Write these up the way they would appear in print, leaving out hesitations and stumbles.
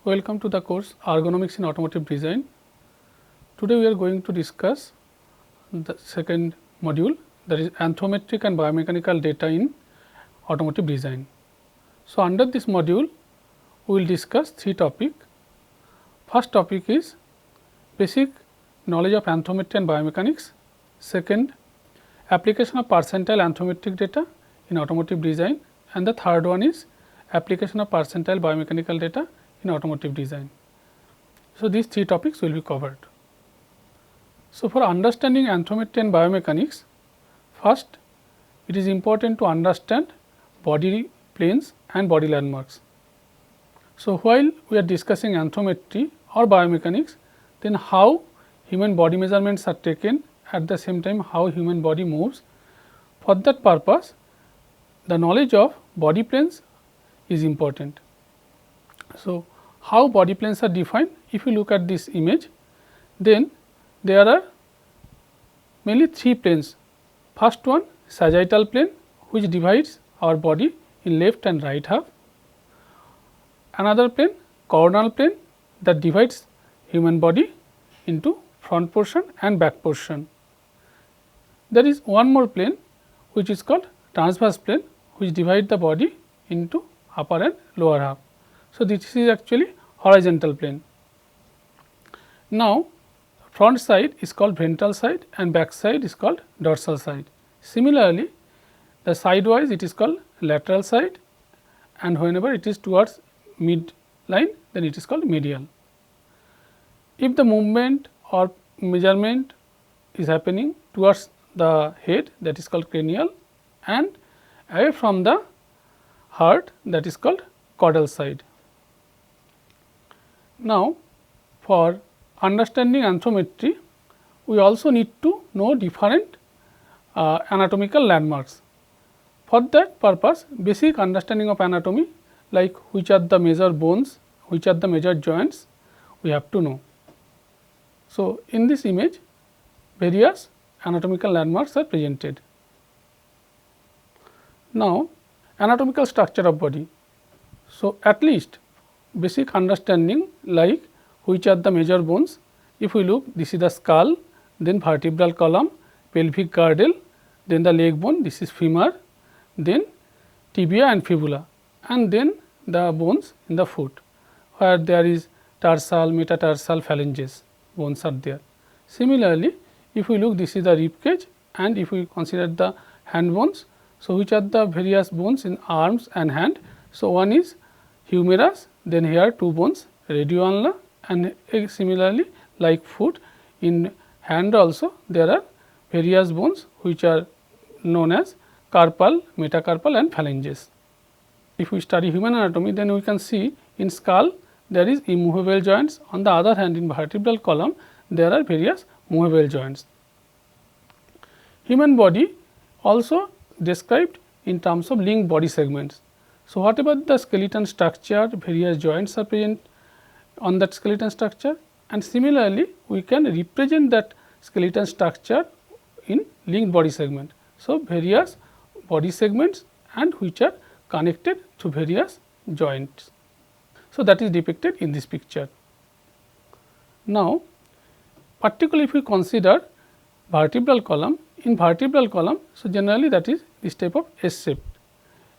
Welcome to the course Ergonomics in Automotive Design. Today we are going to discuss the second module, that is Anthropometric and Biomechanical data in Automotive Design. So, under this module we will discuss three topics. First topic is basic knowledge of anthropometry and biomechanics. Second, application of percentile anthropometric data in automotive design, and the third one is application of percentile biomechanical data in automotive design. So, these three topics will be covered. So, for understanding anthropometry and biomechanics, first it is important to understand body planes and body landmarks. So, while we are discussing anthropometry or biomechanics, then how human body measurements are taken, at the same time how human body moves. For that purpose, the knowledge of body planes is important. So, how body planes are defined? If you look at this image, then there are mainly three planes. First one, sagittal plane, which divides our body in left and right half. Another plane, coronal plane, that divides human body into front portion and back portion. There is one more plane which is called transverse plane, which divides the body into upper and lower half. So, this is actually horizontal plane. Now, front side is called ventral side and back side is called dorsal side. Similarly, the sidewise it is called lateral side, and whenever it is towards mid line, then it is called medial. If the movement or measurement is happening towards the head, that is called cranial, and away from the heart, that is called caudal side. Now, for understanding anthropometry, we also need to know different anatomical landmarks. For that purpose, basic understanding of anatomy, like which are the major bones, which are the major joints, we have to know. So, in this image, various anatomical landmarks are presented. Now, anatomical structure of body. So, at least basic understanding like which are the major bones. If we look, this is the skull, then vertebral column, pelvic girdle, then the leg bone, this is femur, then tibia and fibula, and then the bones in the foot, where there is tarsal, metatarsal, phalanges bones are there. Similarly, if we look, this is the rib cage, and if we consider the hand bones, so which are the various bones in arms and hand. So, one is humerus, then here two bones, radioulna, and similarly like foot, in hand also there are various bones which are known as carpal, metacarpal and phalanges. If we study human anatomy, then we can see in skull there is immovable joints. On the other hand, in vertebral column there are various movable joints. Human body also described in terms of linked body segments. So, whatever the skeleton structure, various joints are present on that skeleton structure, and similarly we can represent that skeleton structure in linked body segment. So, various body segments and which are connected to various joints. So, that is depicted in this picture. Now, particularly if we consider vertebral column, in vertebral column, so generally that is this type of S shape,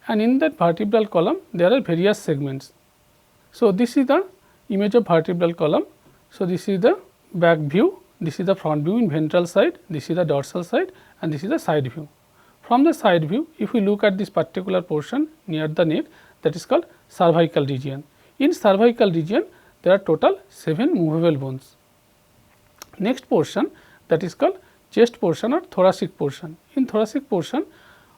and in that vertebral column there are various segments. So, this is the image of vertebral column. So, this is the back view, this is the front view in ventral side, this is the dorsal side, and this is the side view. From the side view, if we look at this particular portion near the neck, that is called cervical region. In cervical region there are total 7 movable bones. Next portion, that is called chest portion or thoracic portion. In thoracic portion,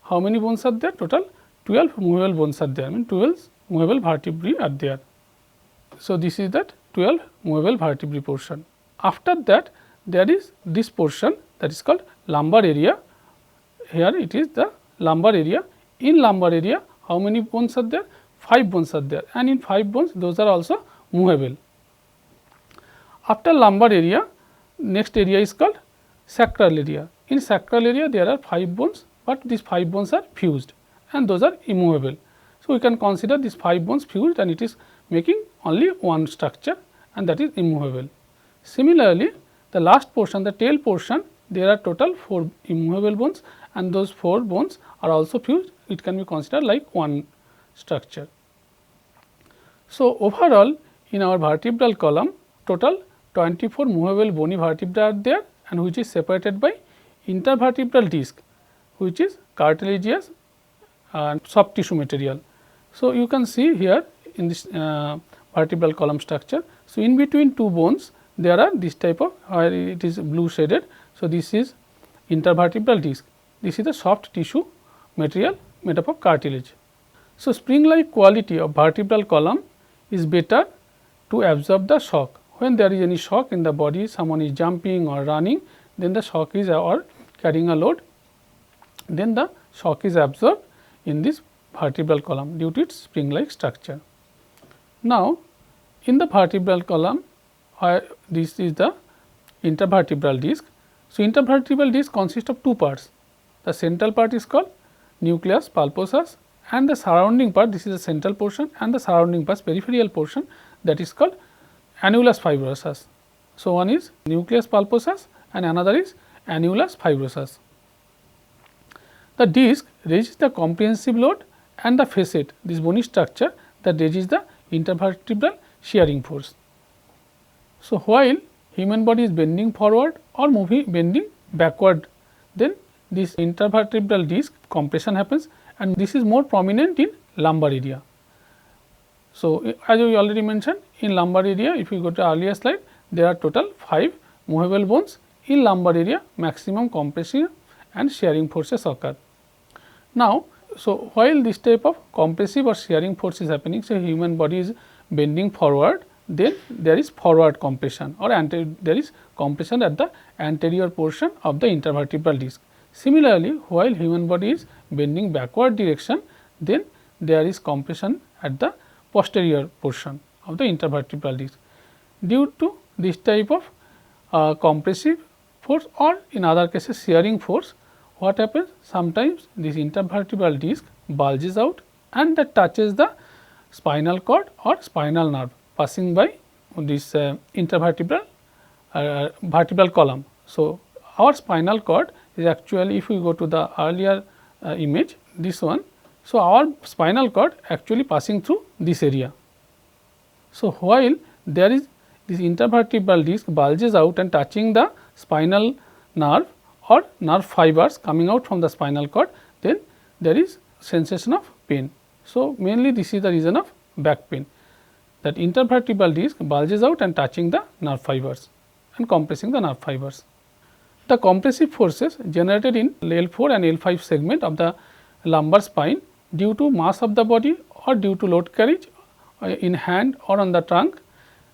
how many bones are there? Total 12 movable bones are there, I mean 12 movable vertebrae are there. So, this is that 12 movable vertebrae portion. After that, there is this portion that is called lumbar area. Here it is the lumbar area. In lumbar area, how many bones are there? 5 bones are there, and in 5 bones those are also movable. After lumbar area, next area is called sacral area. In sacral area there are 5 bones, but these 5 bones are fused and those are immovable. So, we can consider these 5 bones fused and it is making only one structure, and that is immovable. Similarly, the last portion, the tail portion, there are total 4 immovable bones, and those 4 bones are also fused. It can be considered like one structure. So, overall in our vertebral column, total 24 movable bony vertebrae are there, and which is separated by intervertebral disc, which is cartilaginous and soft tissue material. So, you can see here in this vertebral column structure. So, in between two bones there are this type of, where it is blue shaded. So, this is intervertebral disc, this is the soft tissue material made up of cartilage. So, spring like quality of vertebral column is better to absorb the shock. When there is any shock in the body, someone is jumping or running, then the shock is, or carrying a load, then the shock is absorbed in this vertebral column due to its spring like structure. Now, in the vertebral column, this is the intervertebral disc. So, intervertebral disc consists of two parts. The central part is called nucleus pulposus, and the surrounding part, this is the central portion, and the surrounding part, peripheral portion, that is called annulus fibrosus. So, one is nucleus pulposus and another is annulus fibrosus. The disc resists the comprehensive load, and the facet, this bony structure, that resists the intervertebral shearing force. So, while human body is bending forward or bending backward, then this intervertebral disc compression happens, and this is more prominent in lumbar area. So, as we already mentioned, in lumbar area, if you go to earlier slide, there are total 5 movable bones. In lumbar area, maximum compressive and shearing forces occur. Now, so while this type of compressive or shearing force is happening, so human body is bending forward, then there is forward compression, or there is compression at the anterior portion of the intervertebral disc. Similarly, while human body is bending backward direction, then there is compression at the posterior portion of the intervertebral disc. Due to this type of compressive force, or in other cases shearing force, what happens? Sometimes this intervertebral disc bulges out and that touches the spinal cord or spinal nerve passing by this intervertebral vertebral column. So, our spinal cord is actually, if we go to the earlier image, this one. So, our spinal cord actually passing through this area. So, while there is this intervertebral disc bulges out and touching the spinal nerve or nerve fibers coming out from the spinal cord, then there is sensation of pain. So, mainly this is the reason of back pain, that intervertebral disc bulges out and touching the nerve fibers and compressing the nerve fibers. The compressive forces generated in L4 and L5 segment of the lumbar spine due to mass of the body or due to load carriage in hand or on the trunk,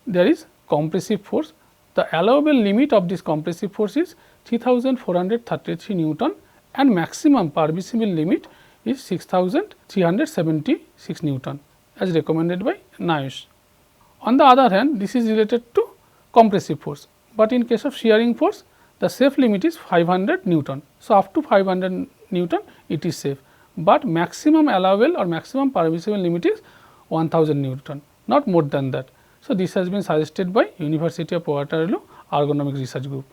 there is compressive force. The allowable limit of this compressive force is 3433 Newton, and maximum permissible limit is 6376 Newton as recommended by NIOSH. On the other hand, this is related to compressive force, but in case of shearing force, the safe limit is 500 Newton. So, up to 500 Newton it is safe, but maximum allowable or maximum permissible limit is 1000 Newton, not more than that. So, this has been suggested by University of Waterloo Ergonomics Research Group.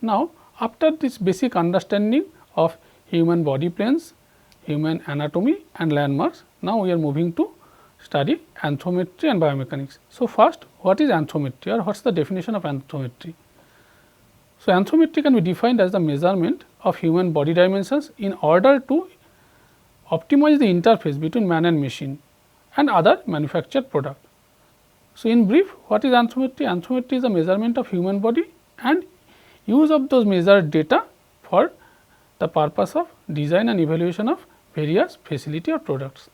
Now, after this basic understanding of human body planes, human anatomy and landmarks, now we are moving to study anthropometry and biomechanics. So, first, what is anthropometry, or what is the definition of anthropometry? So, anthropometry can be defined as the measurement of human body dimensions in order to optimize the interface between man and machine and other manufactured product. So, in brief, what is anthropometry? Anthropometry is the measurement of human body and use of those measured data for the purpose of design and evaluation of various facility or products.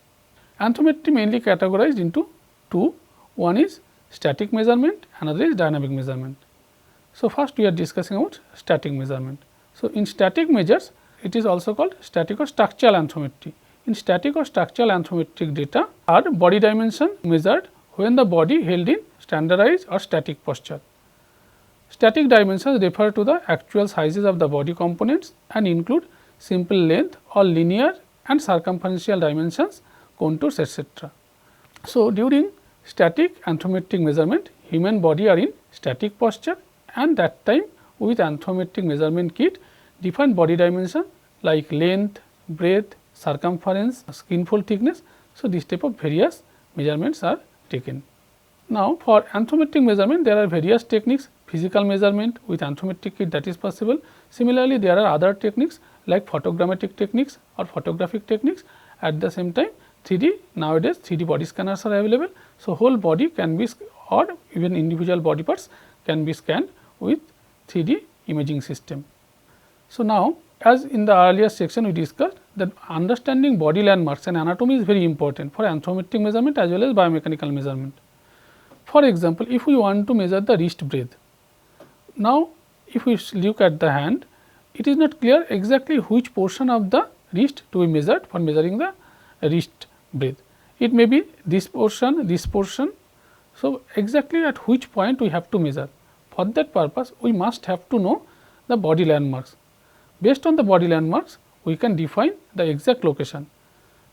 Anthropometry mainly categorized into two, one is static measurement, another is dynamic measurement. So, first we are discussing about static measurement. So, in static measures, it is also called static or structural anthropometry. In static or structural anthropometric data are body dimension measured when the body held in standardized or static posture. Static dimensions refer to the actual sizes of the body components and include simple length or linear and circumferential dimensions, contours, etc. So, during static anthropometric measurement, human body are in static posture, and that time with anthropometric measurement kit different body dimension like length, breadth, circumference, skin fold thickness. So, this type of various measurements are taken. Now, for anthropometric measurement there are various techniques, physical measurement with anthropometric kit, that is possible. Similarly, there are other techniques like photogrammetric techniques or photographic techniques. At the same time 3D, nowadays 3D body scanners are available. So, whole body can be or even individual body parts can be scanned with 3D imaging system. So, now as in the earlier section we discussed that understanding body landmarks and anatomy is very important for anthropometric measurement as well as biomechanical measurement. For example, if we want to measure the wrist breadth, now if we look at the hand, it is not clear exactly which portion of the wrist to be measured for measuring the wrist breadth. It may be this portion, this portion. So, exactly at which point we have to measure. For that purpose, we must have to know the body landmarks. Based on the body landmarks, we can define the exact location.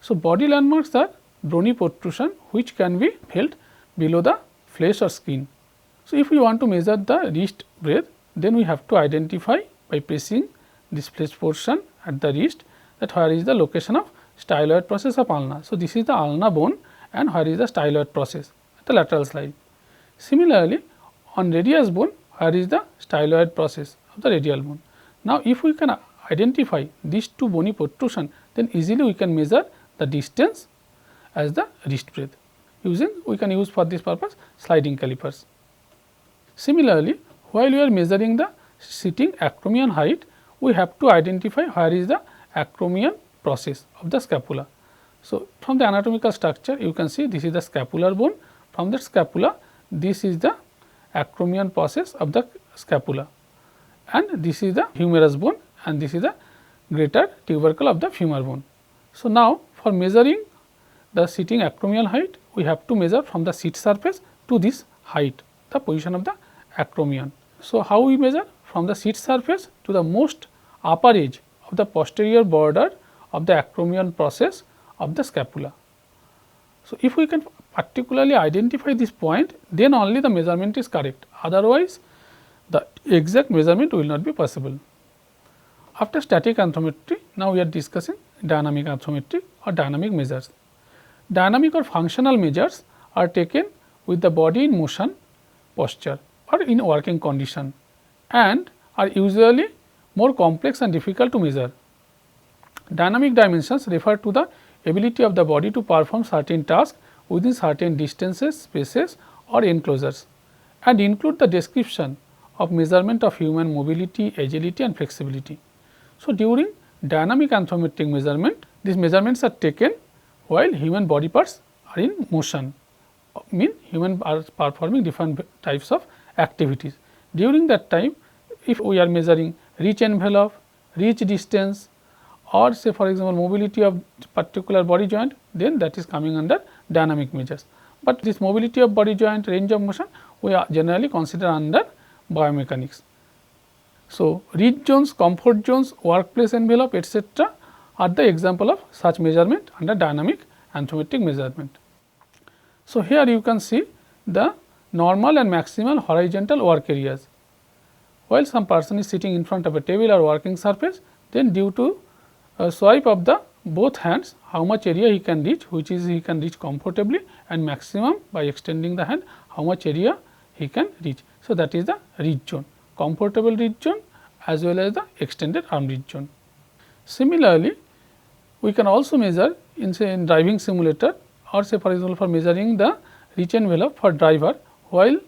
So, body landmarks are bony protrusion which can be felt below the flesh or skin. So, if we want to measure the wrist breadth, then we have to identify by pressing this flesh portion at the wrist that where is the location of styloid process of ulna. So, this is the ulna bone and where is the styloid process at the lateral side. Similarly, on radius bone where is the styloid process of the radial bone. Now, if we can identify these two bony protrusion, then easily we can measure the distance as the wrist breadth using, we can use for this purpose sliding calipers. Similarly, while we are measuring the sitting acromion height, we have to identify where is the acromion process of the scapula. So, from the anatomical structure you can see this is the scapular bone, from the scapula this is the acromion process of the scapula, and this is the humerus bone and this is the greater tubercle of the femur bone. So, now for measuring the sitting acromial height, we have to measure from the seat surface to this height, the position of the acromion. So, how we measure? From the seat surface to the most upper edge of the posterior border of the acromion process of the scapula. So, if we can particularly identify this point, then only the measurement is correct, otherwise the exact measurement will not be possible. After static anthropometry, now we are discussing dynamic anthropometry or dynamic measures. Dynamic or functional measures are taken with the body in motion posture or in working condition and are usually more complex and difficult to measure. Dynamic dimensions refer to the ability of the body to perform certain tasks within certain distances, spaces or enclosures, and include the description of measurement of human mobility, agility and flexibility. So, during dynamic anthropometric measurement, these measurements are taken while human body parts are in motion, mean human are performing different types of activities. During that time, if we are measuring reach envelope, reach distance or say for example, mobility of particular body joint, then that is coming under dynamic measures. But this mobility of body joint, range of motion, we are generally consider under biomechanics. So, reach zones, comfort zones, workplace envelope etc. are the example of such measurement under dynamic anthropometric measurement. So, here you can see the normal and maximal horizontal work areas. While some person is sitting in front of a table or working surface, then due to a swipe of the both hands, how much area he can reach, which is he can reach comfortably, and maximum by extending the hand, how much area he can reach. So, that is the reach zone, comfortable reach zone as well as the extended arm reach zone. Similarly, we can also measure in say in driving simulator or say for example, for measuring the reach envelope for driver while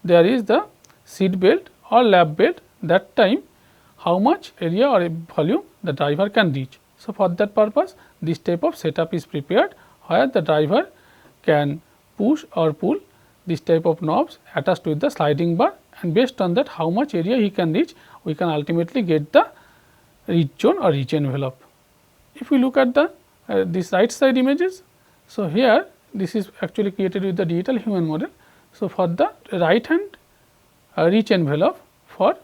there is the seat belt or lap belt, that time how much area or volume the driver can reach. So, for that purpose this type of setup is prepared where the driver can push or pull this type of knobs attached with the sliding bar, and based on that how much area he can reach, we can ultimately get the reach zone or reach envelope. If we look at the this right side images, so here this is actually created with the digital human model. So, for the right hand reach envelope for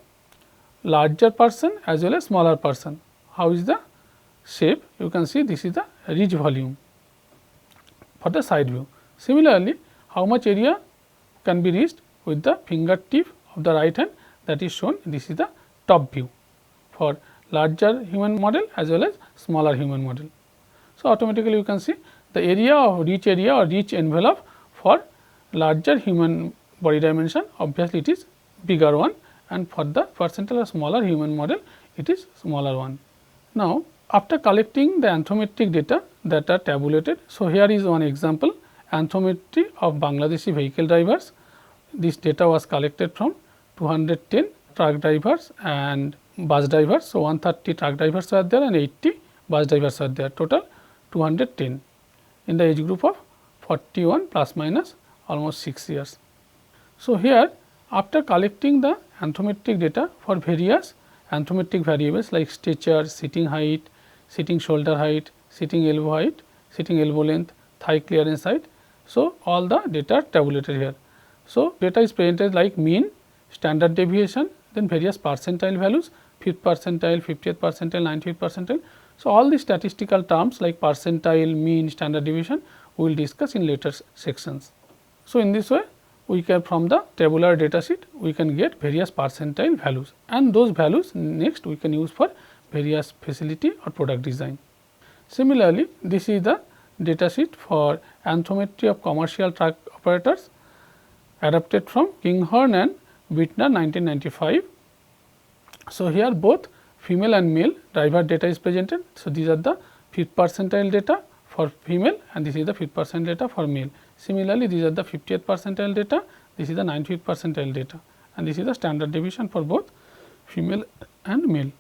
larger person as well as smaller person, how is the shape? You can see this is the reach volume for the side view. Similarly, how much area can be reached with the fingertip of the right hand, that is shown. This is the top view for larger human model as well as smaller human model. So, automatically you can see the area of reach area or reach envelope for larger human body dimension, obviously it is bigger one, and for the percentile or smaller human model it is smaller one. Now, after collecting the anthropometric data that are tabulated, so here is one example, anthropometry of Bangladeshi vehicle drivers. This data was collected from 210 truck drivers and bus drivers. So, 130 truck drivers are there and 80 bus drivers are there, total 210 in the age group of 41 plus minus almost 6 years. So, here after collecting the anthropometric data for various anthropometric variables like stature, sitting height, sitting shoulder height, sitting elbow length, thigh clearance height. So, all the data are tabulated here. So, data is presented like mean, standard deviation, then various percentile values, 5th percentile, 50th percentile, 90th percentile. So, all the statistical terms like percentile, mean, standard deviation we will discuss in later sections. So, in this way we can, from the tabular data sheet we can get various percentile values, and those values next we can use for various facility or product design. Similarly, this is the data sheet for anthropometry of commercial truck operators adapted from Kinghorn and Bittner 1995. So, here both female and male driver data is presented. So, these are the 5th percentile data for female and this is the 5th percentile data for male. Similarly, these are the 50th percentile data, this is the 95th percentile data, and this is the standard deviation for both female and male.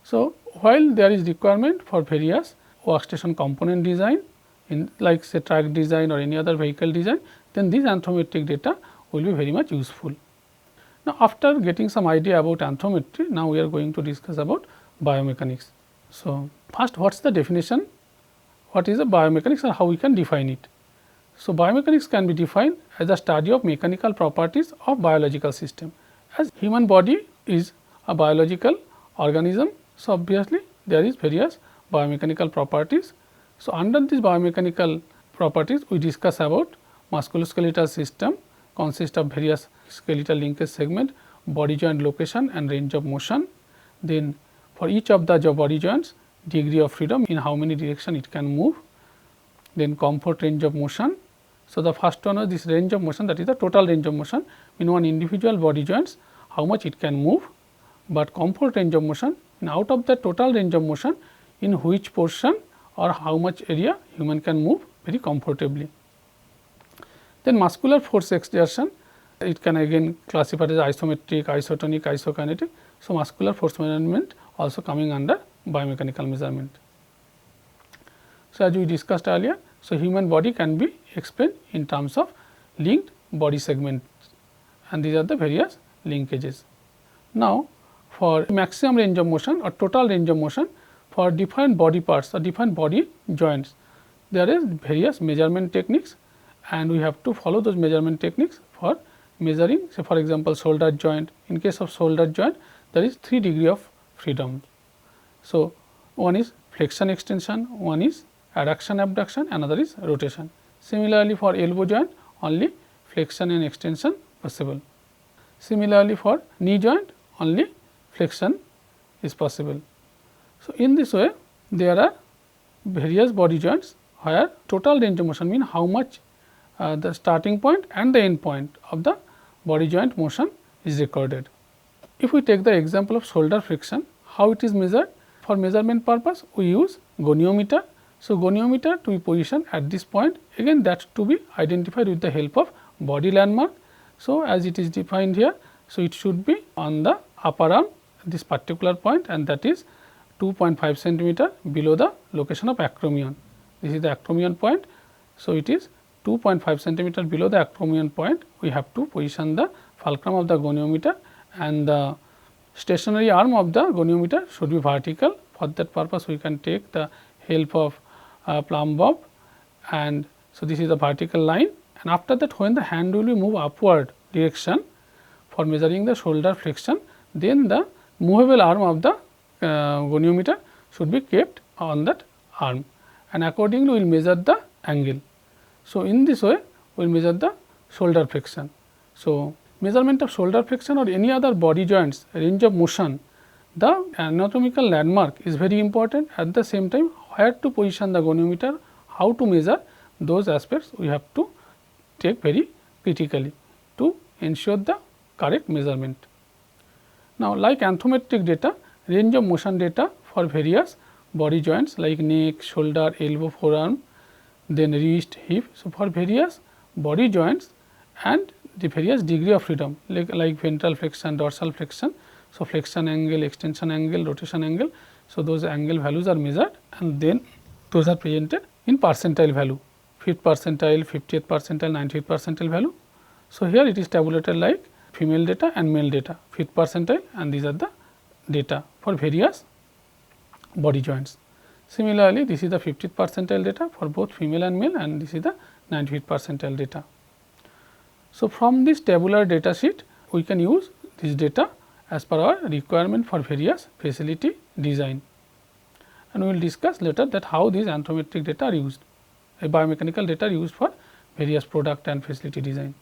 So, while there is requirement for various workstation component design in like say truck design or any other vehicle design, then these anthropometric data will be very much useful. Now, after getting some idea about anthropometry, now we are going to discuss about biomechanics. So, first what is the definition, what is the biomechanics and how we can define it. So, biomechanics can be defined as the study of mechanical properties of biological system. As human body is a biological organism, so obviously there is various biomechanical properties. So, under these biomechanical properties we discuss about musculoskeletal system consists of various skeletal linkage segment, body joint location and range of motion. Then for each of the body joints, degree of freedom in how many direction it can move, then comfort range of motion. So, the first one is this range of motion, that is the total range of motion in one individual body joints how much it can move, but comfort range of motion in out of the total range of motion in which portion or how much area human can move very comfortably. Then muscular force exertion, it can again classified as isometric, isotonic, isokinetic. So, muscular force measurement also coming under biomechanical measurement. So, as we discussed earlier, so human body can be explained in terms of linked body segments and these are the various linkages. Now, for maximum range of motion or total range of motion for different body parts or different body joints, there is various measurement techniques and we have to follow those measurement techniques for measuring, say for example, shoulder joint. In case of shoulder joint, there is 3 degree of freedom. So, one is flexion extension, one is adduction abduction, another is rotation. Similarly, for elbow joint only flexion and extension possible. Similarly, for knee joint only flexion is possible. So, in this way there are various body joints where total range of motion mean how much the starting point and the end point of the body joint motion is recorded. If we take the example of shoulder flexion, how it is measured? For measurement purpose we use goniometer. So, goniometer to be positioned at this point, again that to be identified with the help of body landmark. So, as it is defined here, so it should be on the upper arm at this particular point and that is 2.5 centimeter below the location of acromion. This is the acromion point. So, it is 2.5 centimeter below the acromion point, we have to position the fulcrum of the goniometer and the stationary arm of the goniometer should be vertical. For that purpose we can take the help of plumb bob and so this is the vertical line, and after that when the hand will be move upward direction for measuring the shoulder flexion, then the movable arm of the goniometer should be kept on that arm and accordingly we will measure the angle. So, in this way we will measure the shoulder flexion. So, measurement of shoulder flexion or any other body joints range of motion, the anatomical landmark is very important. At the same time, where to position the goniometer, how to measure, those aspects we have to take very critically to ensure the correct measurement. Now, like anthropometric data, range of motion data for various body joints like neck, shoulder, elbow, forearm, then wrist, hip. So, for various body joints and the various degree of freedom like ventral flexion, dorsal flexion. So, flexion angle, extension angle, rotation angle. So, those angle values are measured and then those are presented in percentile value, 5th percentile, 50th percentile, 90th percentile value. So, here it is tabulated like female data and male data, 5th percentile, and these are the data for various body joints. Similarly, this is the 50th percentile data for both female and male, and this is the 95th percentile data. So, from this tabular data sheet, we can use this data as per our requirement for various facility design, and we will discuss later that how these anthropometric data are used, biomechanical data are used for various product and facility design.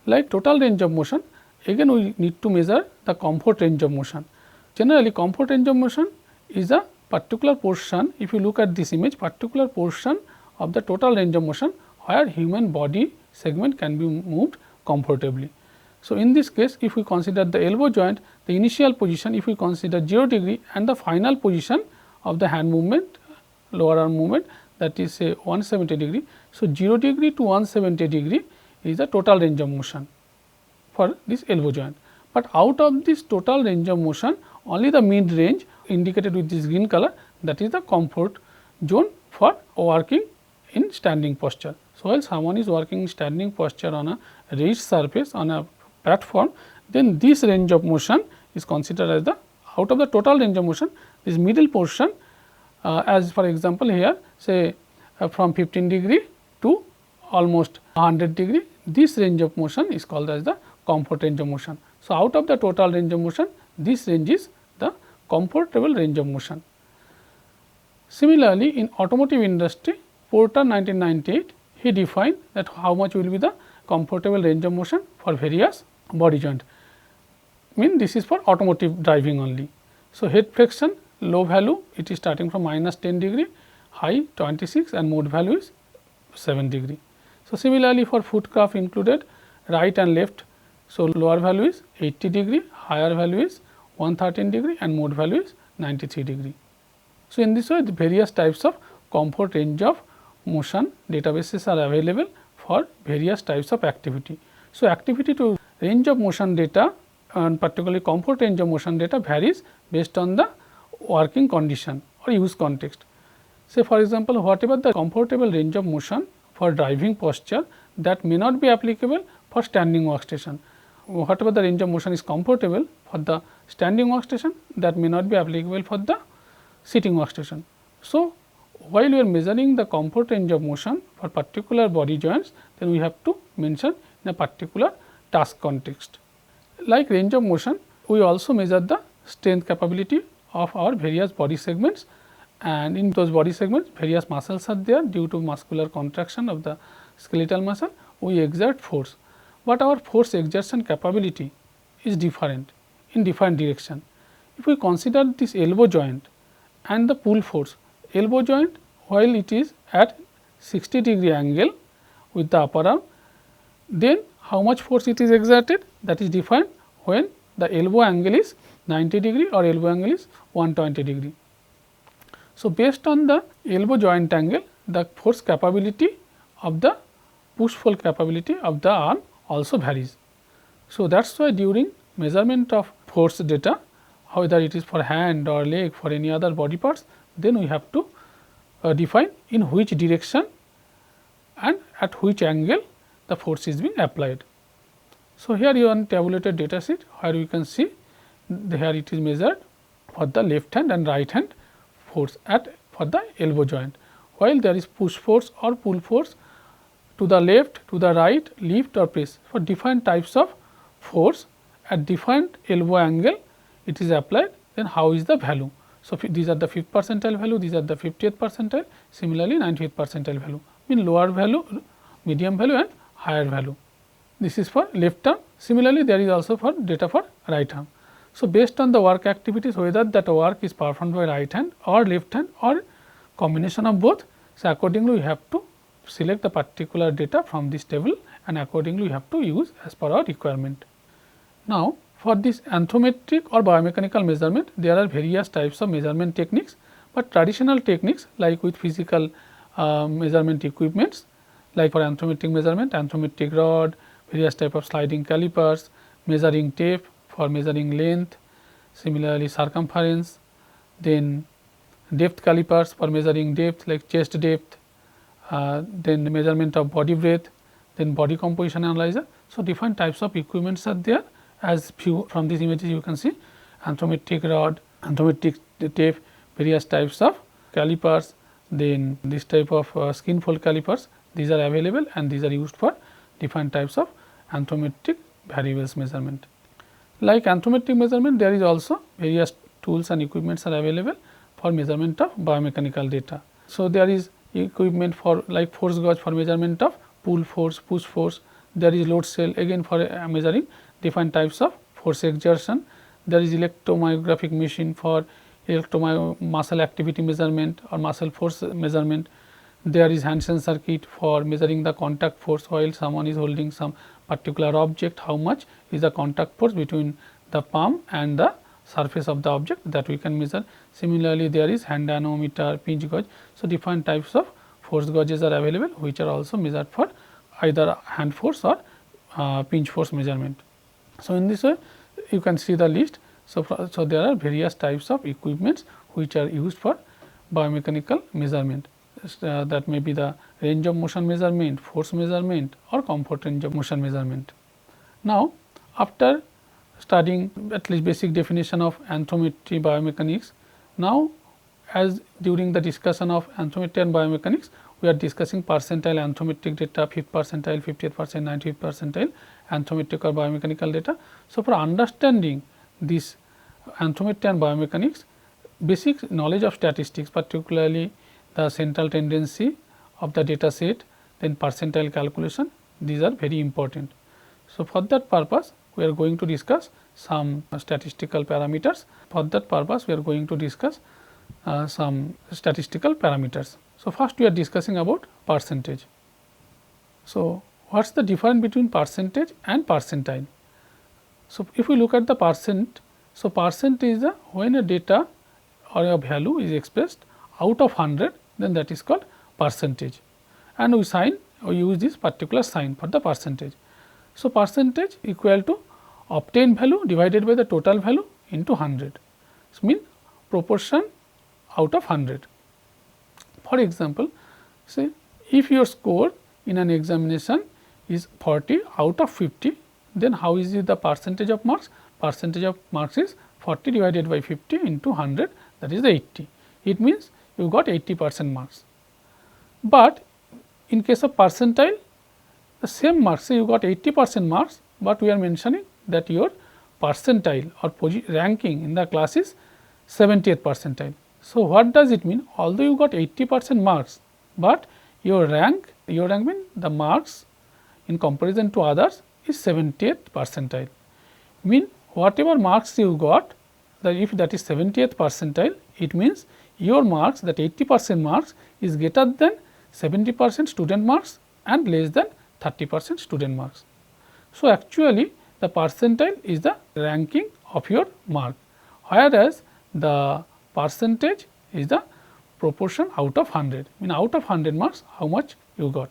Like total range of motion, again we need to measure the comfort range of motion. Generally, comfort range of motion is a particular portion, if you look at this image, particular portion of the total range of motion where human body segment can be moved comfortably. So, in this case, if we consider the elbow joint, the initial position, if we consider 0 degree, and the final position of the hand movement, lower arm movement, that is say 170 degree. So, 0 degree to 170 degree is the total range of motion for this elbow joint. But out of this total range of motion, only the mid range indicated with this green color, that is the comfort zone for working in standing posture. So, while someone is working in standing posture on a raised surface on a platform, then this range of motion is considered as the out of the total range of motion, this middle portion, as for example, here say from 15 degree to almost 100 degree, this range of motion is called as the comfort range of motion. So, out of the total range of motion, this range is the comfortable range of motion. Similarly, in automotive industry, Porter 1998, he defined that how much will be the comfortable range of motion for various body joint. Mean this is for automotive driving only. So, head flexion low value, it is starting from -10 degree, high 26, and mode value is 7 degree. So, similarly for footcuff included right and left. So, lower value is 80 degree, higher value is 113 degree, and mode value is 93 degree. So, in this way the various types of comfort range of motion databases are available for various types of activity. So, activity to range of motion data and particularly comfort range of motion data varies based on the working condition or use context. Say for example, whatever the comfortable range of motion for driving posture, that may not be applicable for standing workstation. Whatever the range of motion is comfortable for the standing workstation, that may not be applicable for the sitting workstation. So, while we are measuring the comfort range of motion for particular body joints, then we have to mention in a particular task context. Like range of motion, we also measure the strength capability of our various body segments, and in those body segments various muscles are there. Due to muscular contraction of the skeletal muscle, we exert force, but our force exertion capability is different in different direction. If we consider this elbow joint and the pull force, elbow joint while it is at 60 degree angle with the upper arm, then how much force it is exerted, that is defined when the elbow angle is 90 degree or elbow angle is 120 degree. So, based on the elbow joint angle, the force capability of the push pull capability of the arm also varies. So, that is why during measurement of force data, whether it is for hand or leg, for any other body parts, then we have to define in which direction and at which angle the force is being applied. So, here you have tabulated data sheet where you can see here it is measured for the left hand and right hand force at for the elbow joint, while there is push force or pull force to the left, to the right, lift or press for different types of force at different elbow angle it is applied, then how is the value. So, these are the 5th percentile value, these are the 50th percentile, similarly 90th percentile value, mean lower value, medium value and higher value. this is for left arm. Similarly, there is also for data for right arm. So, based on the work activities, whether that work is performed by right hand or left hand or combination of both. So, accordingly we have to select the particular data from this table and accordingly we have to use as per our requirement. Now, for this anthropometric or biomechanical measurement, there are various types of measurement techniques, but traditional techniques like with physical measurement equipments, like for anthropometric measurement, anthropometric rod, various type of sliding calipers, measuring tape for measuring length, similarly circumference, then depth calipers for measuring depth like chest depth, then the measurement of body breadth, then body composition analyzer. So, different types of equipments are there, as few from these images you can see anthropometric rod, anthropometric tape, various types of calipers, then this type of skin fold calipers, these are available and these are used for different types of anthropometric variables measurement. Like anthropometric measurement, there is also various tools and equipments are available for measurement of biomechanical data. So, there is equipment for like force gauge for measurement of pull force, push force, there is load cell again for measuring different types of force exertion, there is electromyographic machine for muscle activity measurement or muscle force measurement, there is hand sensor kit for measuring the contact force while someone is holding some particular object, how much is the contact force between the palm and the surface of the object that we can measure. Similarly, there is hand anemometer, pinch gauge. So, different types of force gauges are available which are also measured for either hand force or pinch force measurement. So, in this way you can see the list. So, there are various types of equipments which are used for biomechanical measurement, that may be the range of motion measurement, force measurement or comfort range of motion measurement. Now, after studying at least basic definition of anthropometry biomechanics, now as during the discussion of anthropometry and biomechanics, we are discussing percentile anthropometric data, 5th percentile, 50th percentile, 95th percentile anthropometric or biomechanical data. So, for understanding this anthropometry and biomechanics, basic knowledge of statistics, particularly the central tendency of the data set, then percentile calculation, these are very important. So, for that purpose we are going to discuss some statistical parameters. For that purpose we are going to discuss some statistical parameters. So, first we are discussing about percentage. So, what is the difference between percentage and percentile? So, if we look at the percent, so percent is the when a data or a value is expressed out of 100, then that is called percentage, and we use this particular sign for the percentage. So, percentage equal to obtained value divided by the total value into 100. So, mean proportion out of 100. For example, say if your score in an examination is 40 out of 50, then how is it the percentage of marks? Percentage of marks is 40 divided by 50 into 100, that is the 80. It means you got 80% marks. But in case of percentile, the same marks, say you got 80% marks, but we are mentioning that your percentile or ranking in the class is 70th percentile. So, what does it mean? Although you got 80% marks, but your rank means the marks in comparison to others is 70th percentile. Mean whatever marks you got, that if that is 70th percentile, it means your marks, that 80% marks is greater than 70% student marks and less than 30% student marks. So, actually the percentile is the ranking of your mark, whereas the percentage is the proportion out of 100, mean out of 100 marks how much you got.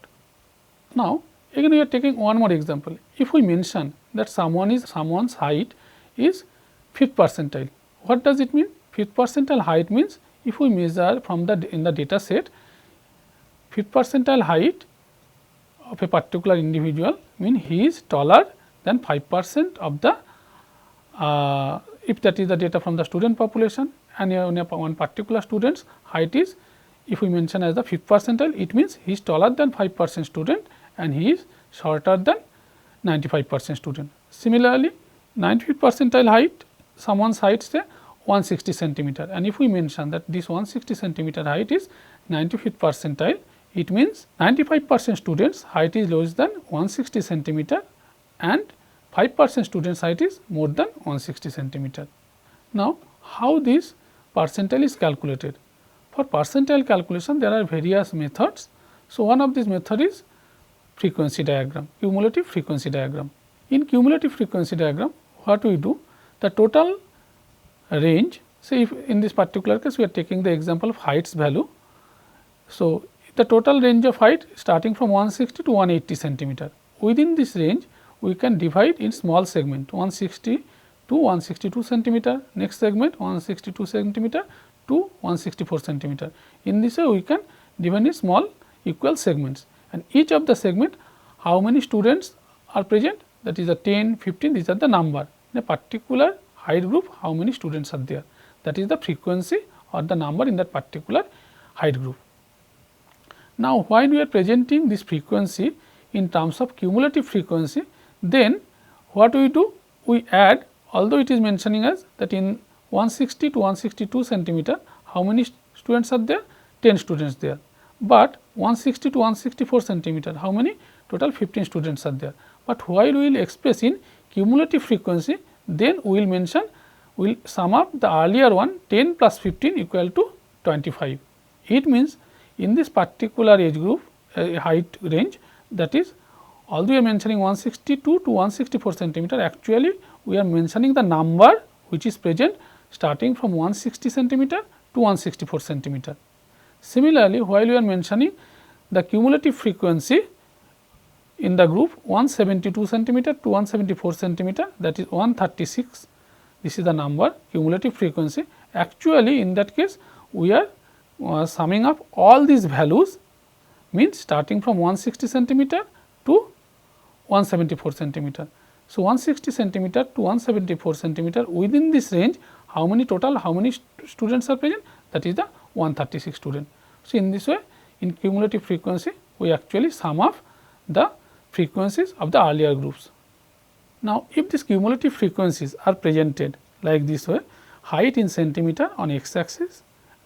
Now, again we are taking one more example. If we mention that someone's height is 5th percentile, what does it mean? 5th percentile height means if we measure from in the data set 5th percentile height of a particular individual, mean he is taller than 5% of the if that is the data from the student population, and one particular student's height is, if we mention as the 5th percentile, it means he is taller than 5% student and he is shorter than 95% student. Similarly, 95th percentile height, someone's height say 160 centimeter, and if we mention that this 160 centimeter height is 95th percentile, it means 95% students height is less than 160 centimeter and 5% students height is more than 160 centimeter. Now, how this percentile is calculated? For percentile calculation there are various methods. So, one of these method is frequency diagram, cumulative frequency diagram. In cumulative frequency diagram, what we do? The total range, say if in this particular case we are taking the example of heights value. So, the total range of height starting from 160 to 180 centimeter. Within this range we can divide in small segment 160 to 162 centimeter, next segment 162 centimeter to 164 centimeter. In this way we can divide in small equal segments, and each of the segment how many students are present, that is the 10, 15, these are the number. In a particular height group how many students are there, that is the frequency or the number in that particular height group. Now, while we are presenting this frequency in terms of cumulative frequency, then what we do? We add, although it is mentioning us that in 160 to 162 centimeter how many students are there? 10 students there, but 160 to 164 centimeter how many? Total 15 students are there. But while we will express in cumulative frequency, then we will mention, we will sum up the earlier one 10 plus 15 equal to 25. It means in this particular age group height range, that is although we are mentioning 162 to 164 centimeter, actually we are mentioning the number which is present starting from 160 centimeter to 164 centimeter. Similarly, while we are mentioning the cumulative frequency in the group 172 centimeter to 174 centimeter, that is 136, this is the number cumulative frequency. Actually in that case we are summing up all these values, means starting from 160 centimeter to 174 centimeter. So, 160 centimeter to 174 centimeter, within this range how many total, how many students are present, that is the 136 student. So, in this way in cumulative frequency we actually sum up the frequencies of the earlier groups. Now, if these cumulative frequencies are presented like this way, height in centimeter on x axis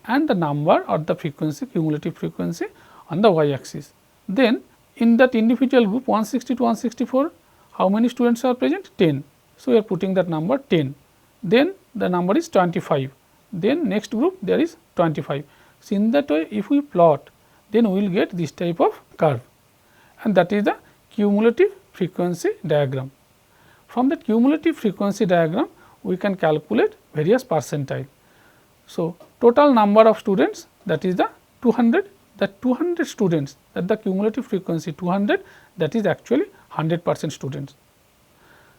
and the number or the frequency, cumulative frequency on the y axis, then in that individual group 160 to 164 how many students are present? 10. So, we are putting that number 10, then the number is 25, then next group there is 25. So, in that way if we plot, then we will get this type of curve, and that is the cumulative frequency diagram. From the cumulative frequency diagram we can calculate various percentile. So, total number of students, that is the 200, that 200 students, that the cumulative frequency 200, that is actually 100% students.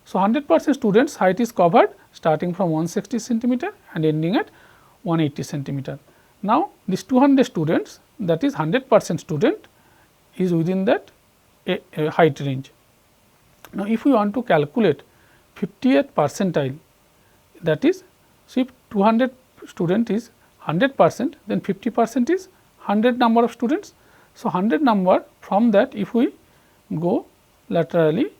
So, 100% students height is covered starting from 160 centimeter and ending at 180 centimeter. Now, this 200 students, that is 100% student is within that height range. Now, if we want to calculate 50th percentile, that is, so if 200 student is 100%, then 50% is 100 number of students. So, 100 number, from that if we go laterally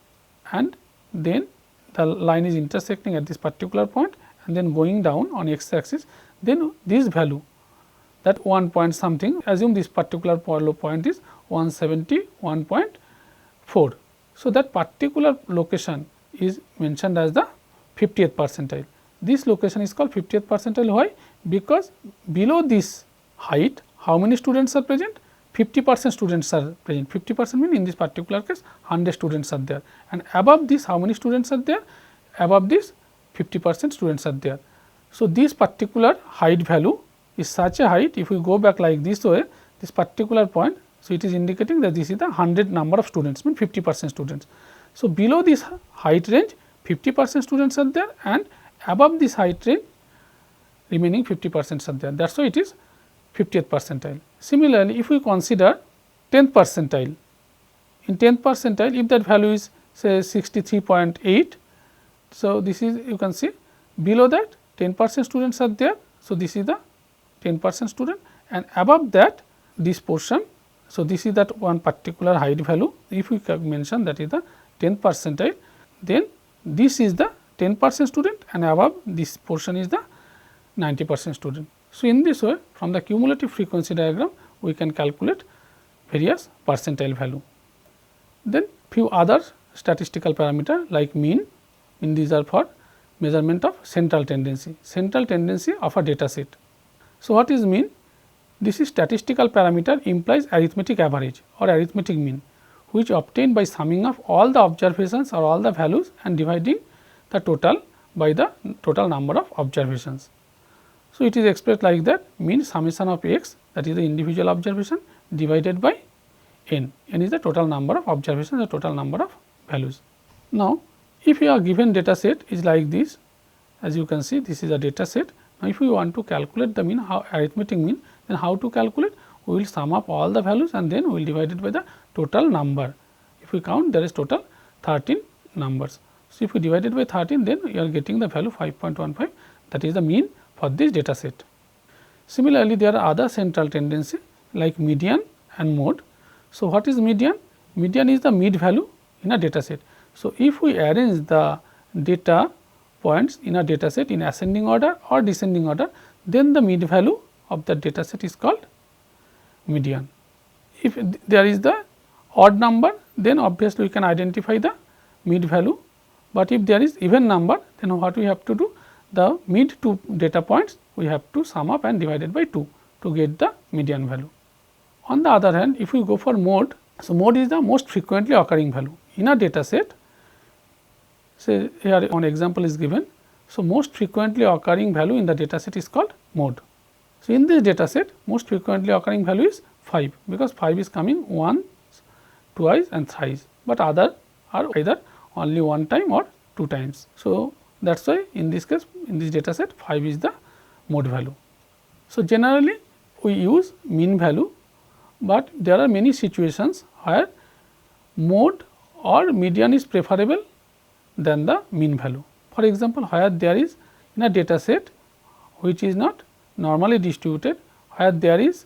and then the line is intersecting at this particular point and then going down on x axis, then this value, that 1 point something, assume this particular point is 171.4. So, that particular location is mentioned as the 50th percentile. This location is called 50th percentile. Why? Because below this height how many students are present? 50% students are present. 50% means in this particular case 100 students are there, and above this how many students are there? Above this 50% students are there. So, this particular height value is such a height, if we go back like this way, this particular point, so it is indicating that this is the 100 number of students, means 50% students. So, below this height range 50% students are there, and above this height range remaining 50% are there. That is why it is 50th percentile. Similarly, if we consider 10th percentile, in 10th percentile if that value is say 63.8, so this is, you can see below that 10% students are there. So, this is the 10% student, and above that this portion, so this is that one particular height value, if we mention that is the 10th percentile, then this is the 10% student and above this portion is the 90% student. So, in this way from the cumulative frequency diagram we can calculate various percentile value. Then few other statistical parameter like mean. These are for measurement of central tendency of a data set. So, what is mean? This is statistical parameter implies arithmetic average or arithmetic mean, which obtained by summing up all the observations or all the values and dividing the total by the total number of observations. So, it is expressed like that, mean summation of x, that is the individual observation, divided by n is the total number of observations, the total number of values. Now, if your given data set is like this, as you can see, this is a data set. Now, if we want to calculate the mean, how arithmetic mean, then how to calculate? We will sum up all the values and then we will divide it by the total number. If we count, there is total 13 numbers. So, if we divide it by 13, then you are getting the value 5.15, that is the mean for this data set. Similarly, there are other central tendency like median and mode. So, what is median? Median is the mid value in a data set. So, if we arrange the data points in a data set in ascending order or descending order, then the mid value of the data set is called median. If there is the odd number, then obviously we can identify the mid value, but if there is even number, then what we have to do? The mid two data points we have to sum up and divide it by 2 to get the median value. On the other hand, if we go for mode, so mode is the most frequently occurring value in a data set. Say here one example is given. So, most frequently occurring value in the data set is called mode. So, in this data set, most frequently occurring value is 5, because 5 is coming once, twice and thrice, but other are either only one time or 2 times. So, that is why in this case, in this data set 5 is the mode value. So, generally we use mean value, but there are many situations where mode or median is preferable than the mean value. For example, where there is in a data set which is not normally distributed, where there is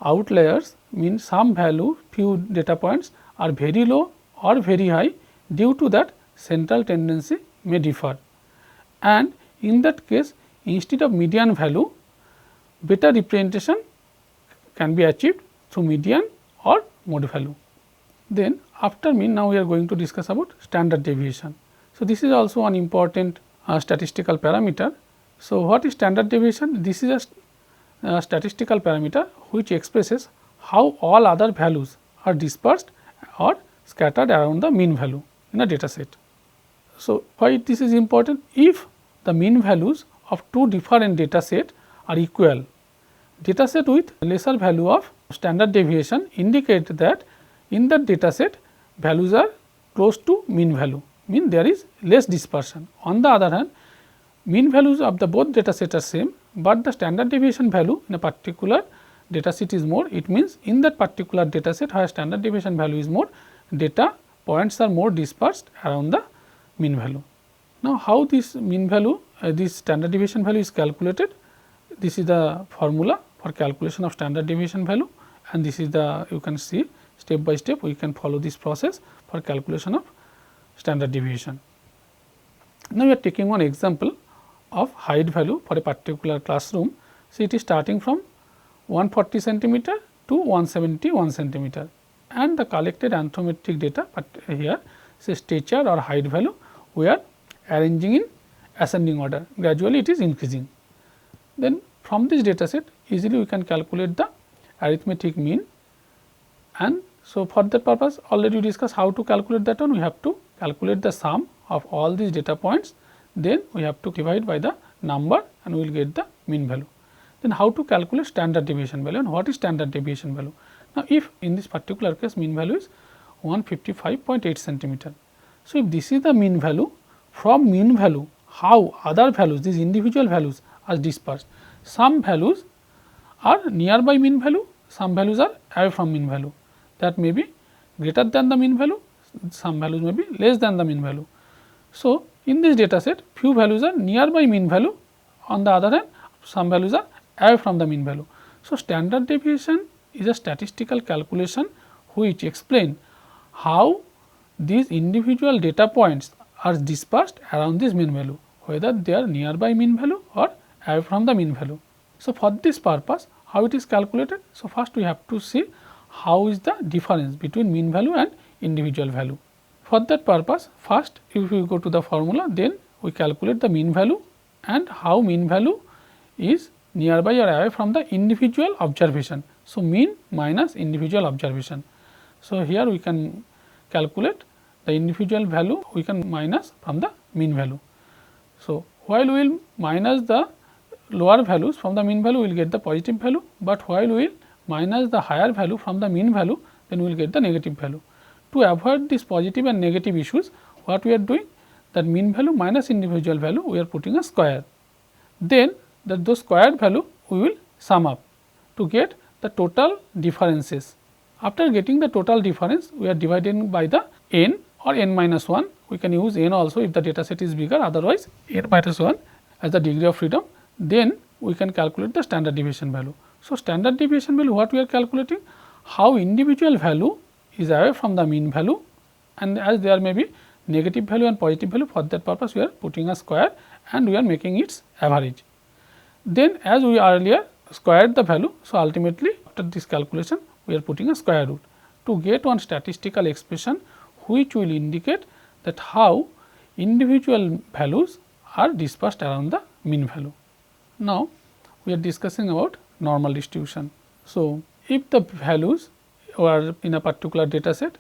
outliers, means some value, few data points are very low or very high, due to that central tendency may differ, and in that case instead of median value, better representation can be achieved through median or mode value. Then after mean, now we are going to discuss about standard deviation. So, this is also an important statistical parameter. So, what is standard deviation? This is a statistical parameter which expresses how all other values are dispersed or scattered around the mean value in a data set. So, why this is important? If the mean values of two different data set are equal, data set with lesser value of standard deviation indicate that in the data set values are close to mean value, mean there is less dispersion. On the other hand, mean values of the both data set are same, but the standard deviation value in a particular data set is more. It means in that particular data set where standard deviation value is more, data points are more dispersed around the mean value. Now, how this mean value, this standard deviation value is calculated? This is the formula for calculation of standard deviation value, and this is the, you can see step by step we can follow this process for calculation of standard deviation. Now, we are taking one example of height value for a particular classroom. So, it is starting from 140 centimeter to 171 centimeter, and the collected anthropometric data, but here say stature or height value we are arranging in ascending order, gradually it is increasing. Then from this data set easily we can calculate the arithmetic mean, and so for that purpose already we discussed how to calculate that one. We have to calculate the sum of all these data points, then we have to divide by the number and we will get the mean value. Then how to calculate standard deviation value, and what is standard deviation value? Now, if in this particular case mean value is 155.8 centimeter. So, if this is the mean value, from mean value how other values, these individual values are dispersed. Some values are nearby mean value, some values are away from mean value, that may be greater than the mean value, some values may be less than the mean value. So, in this data set few values are nearby mean value, on the other hand some values are away from the mean value. So, standard deviation is a statistical calculation which explain how these individual data points are dispersed around this mean value, whether they are nearby mean value or away from the mean value. So, for this purpose how it is calculated? So, first we have to see how is the difference between mean value and individual value. For that purpose, first if we go to the formula, then we calculate the mean value and how mean value is nearby or away from the individual observation. So, mean minus individual observation. So, here we can calculate the individual value, we can minus from the mean value. So, while we will minus the lower values from the mean value, we will get the positive value, but while we will minus the higher value from the mean value, then we will get the negative value. To avoid this positive and negative issues, what we are doing, that mean value minus individual value, we are putting a square. Then those squared value we will sum up to get the total differences. After getting the total difference, we are dividing by the n or n minus 1. We can use n also if the data set is bigger, otherwise n minus 1 as the degree of freedom. Then we can calculate the standard deviation value. So, standard deviation value, what we are calculating, how individual value is away from the mean value, and as there may be negative value and positive value, for that purpose we are putting a square and we are making its average. Then as we earlier squared the value, so ultimately after this calculation we are putting a square root to get one statistical expression which will indicate that how individual values are dispersed around the mean value. Now, we are discussing about normal distribution. So, if the values are in a particular data set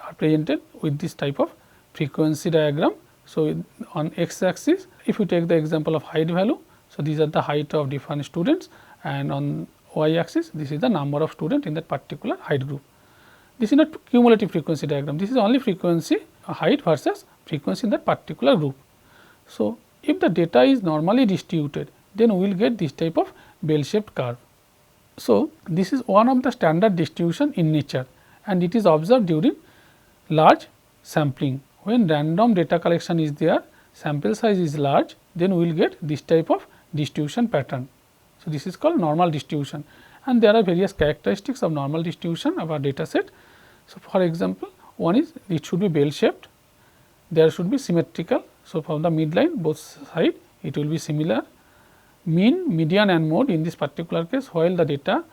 are presented with this type of frequency diagram. So, on x axis, if you take the example of height value, so these are the height of different students, and on y axis this is the number of students in that particular height group. This is not cumulative frequency diagram, this is only frequency height versus frequency in that particular group. So, if the data is normally distributed, then we will get this type of bell shaped curve. So, this is one of the standard distribution in nature, and it is observed during large sampling. When random data collection is there, sample size is large, then we will get this type of distribution pattern. So, this is called normal distribution, and there are various characteristics of normal distribution of our data set. So, for example, one is it should be bell shaped, there should be symmetrical. So, from the midline both side it will be similar. Mean, median and mode in this particular case, while the data,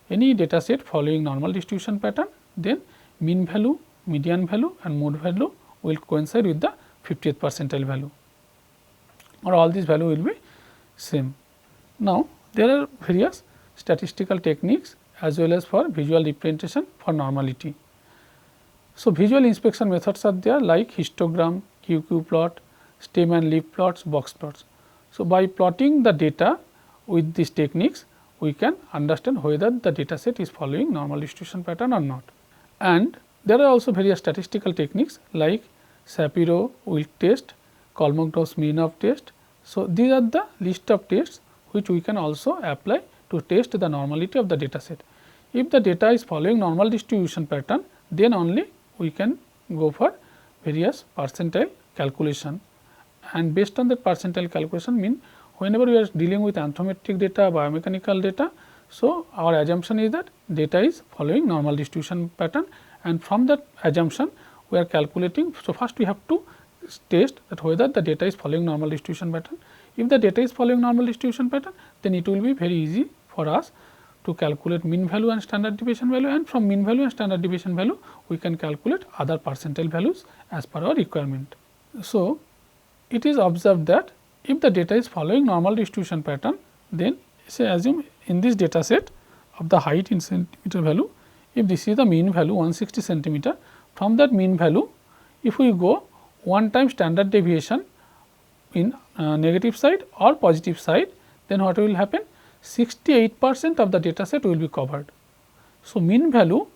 any data set following normal distribution pattern, then mean value, median value and mode value will coincide with the 50th percentile value, or all these value will be same. Now, there are various statistical techniques as well as for visual representation for normality. So, visual inspection methods are there like histogram, QQ plot, stem and leaf plots, box plots. So, by plotting the data with these techniques, we can understand whether the data set is following normal distribution pattern or not. And there are also various statistical techniques like Shapiro-Wilk test, Kolmogorov-Smirnov test. So, these are the list of tests which we can also apply to test the normality of the data set. If the data is following normal distribution pattern, then only we can go for various percentile calculation, and based on that percentile calculation, mean whenever we are dealing with anthropometric data, biomechanical data, so our assumption is that data is following normal distribution pattern, and from that assumption we are calculating. So, first we have to test that whether the data is following normal distribution pattern. If the data is following normal distribution pattern, then it will be very easy for us to calculate mean value and standard deviation value, and from mean value and standard deviation value we can calculate other percentile values as per our requirement. So, it is observed that if the data is following normal distribution pattern, then say assume in this data set of the height in centimeter value, if this is the mean value 160 centimeter, from that mean value if we go one time standard deviation in negative side or positive side, then what will happen, 68% of the data set will be covered. So, mean value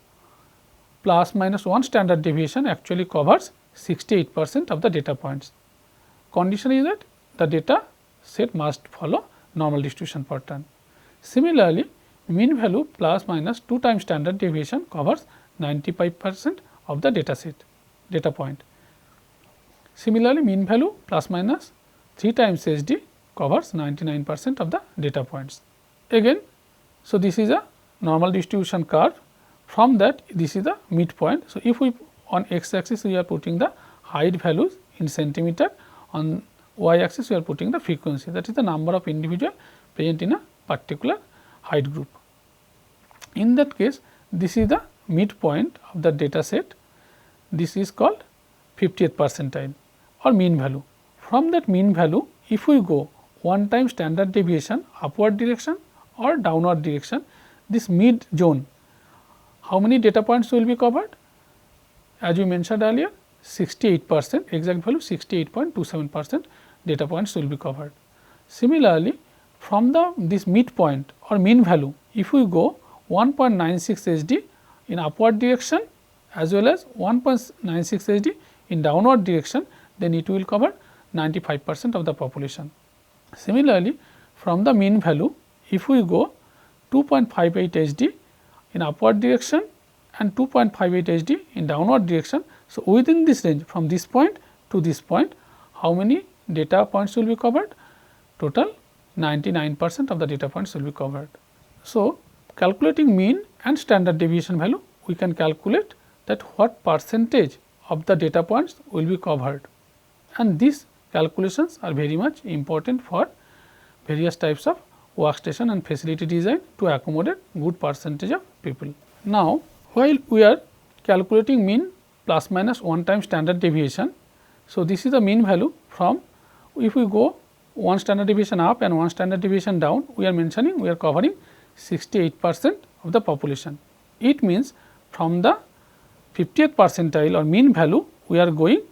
plus minus 1 standard deviation actually covers 68% of the data points. Condition is that the data set must follow normal distribution pattern. Similarly, mean value plus minus 2 times standard deviation covers 95% of the data set data point. Similarly, mean value plus minus 3 times SD covers 99% of the data points. Again, so this is a normal distribution curve. From that, this is the midpoint. So, if we on x axis we are putting the height values in centimeter, on y axis we are putting the frequency, that is the number of individual present in a particular height group. In that case, this is the midpoint of the data set. This is called 50th percentile or mean value. From that mean value, if we go one time standard deviation upward direction or downward direction, this mid zone, how many data points will be covered? As we mentioned earlier, 68%, exact value 68.27% data points will be covered. Similarly, from this midpoint or mean value, if we go 1.96 SD in upward direction as well as 1.96 SD in downward direction, then it will cover 95% of the population. Similarly, from the mean value, if we go 2.58 HD in upward direction and 2.58 HD in downward direction, so within this range from this point to this point, how many data points will be covered? Total 99% of the data points will be covered. So, calculating mean and standard deviation value, we can calculate that what percentage of the data points will be covered, and these calculations are very much important for various types of workstation and facility design to accommodate good percentage of people. Now, while we are calculating mean plus minus one time standard deviation, so this is the mean value from, if we go one standard deviation up and one standard deviation down, we are mentioning we are covering 68% of the population. It means from the 50th percentile or mean value, we are going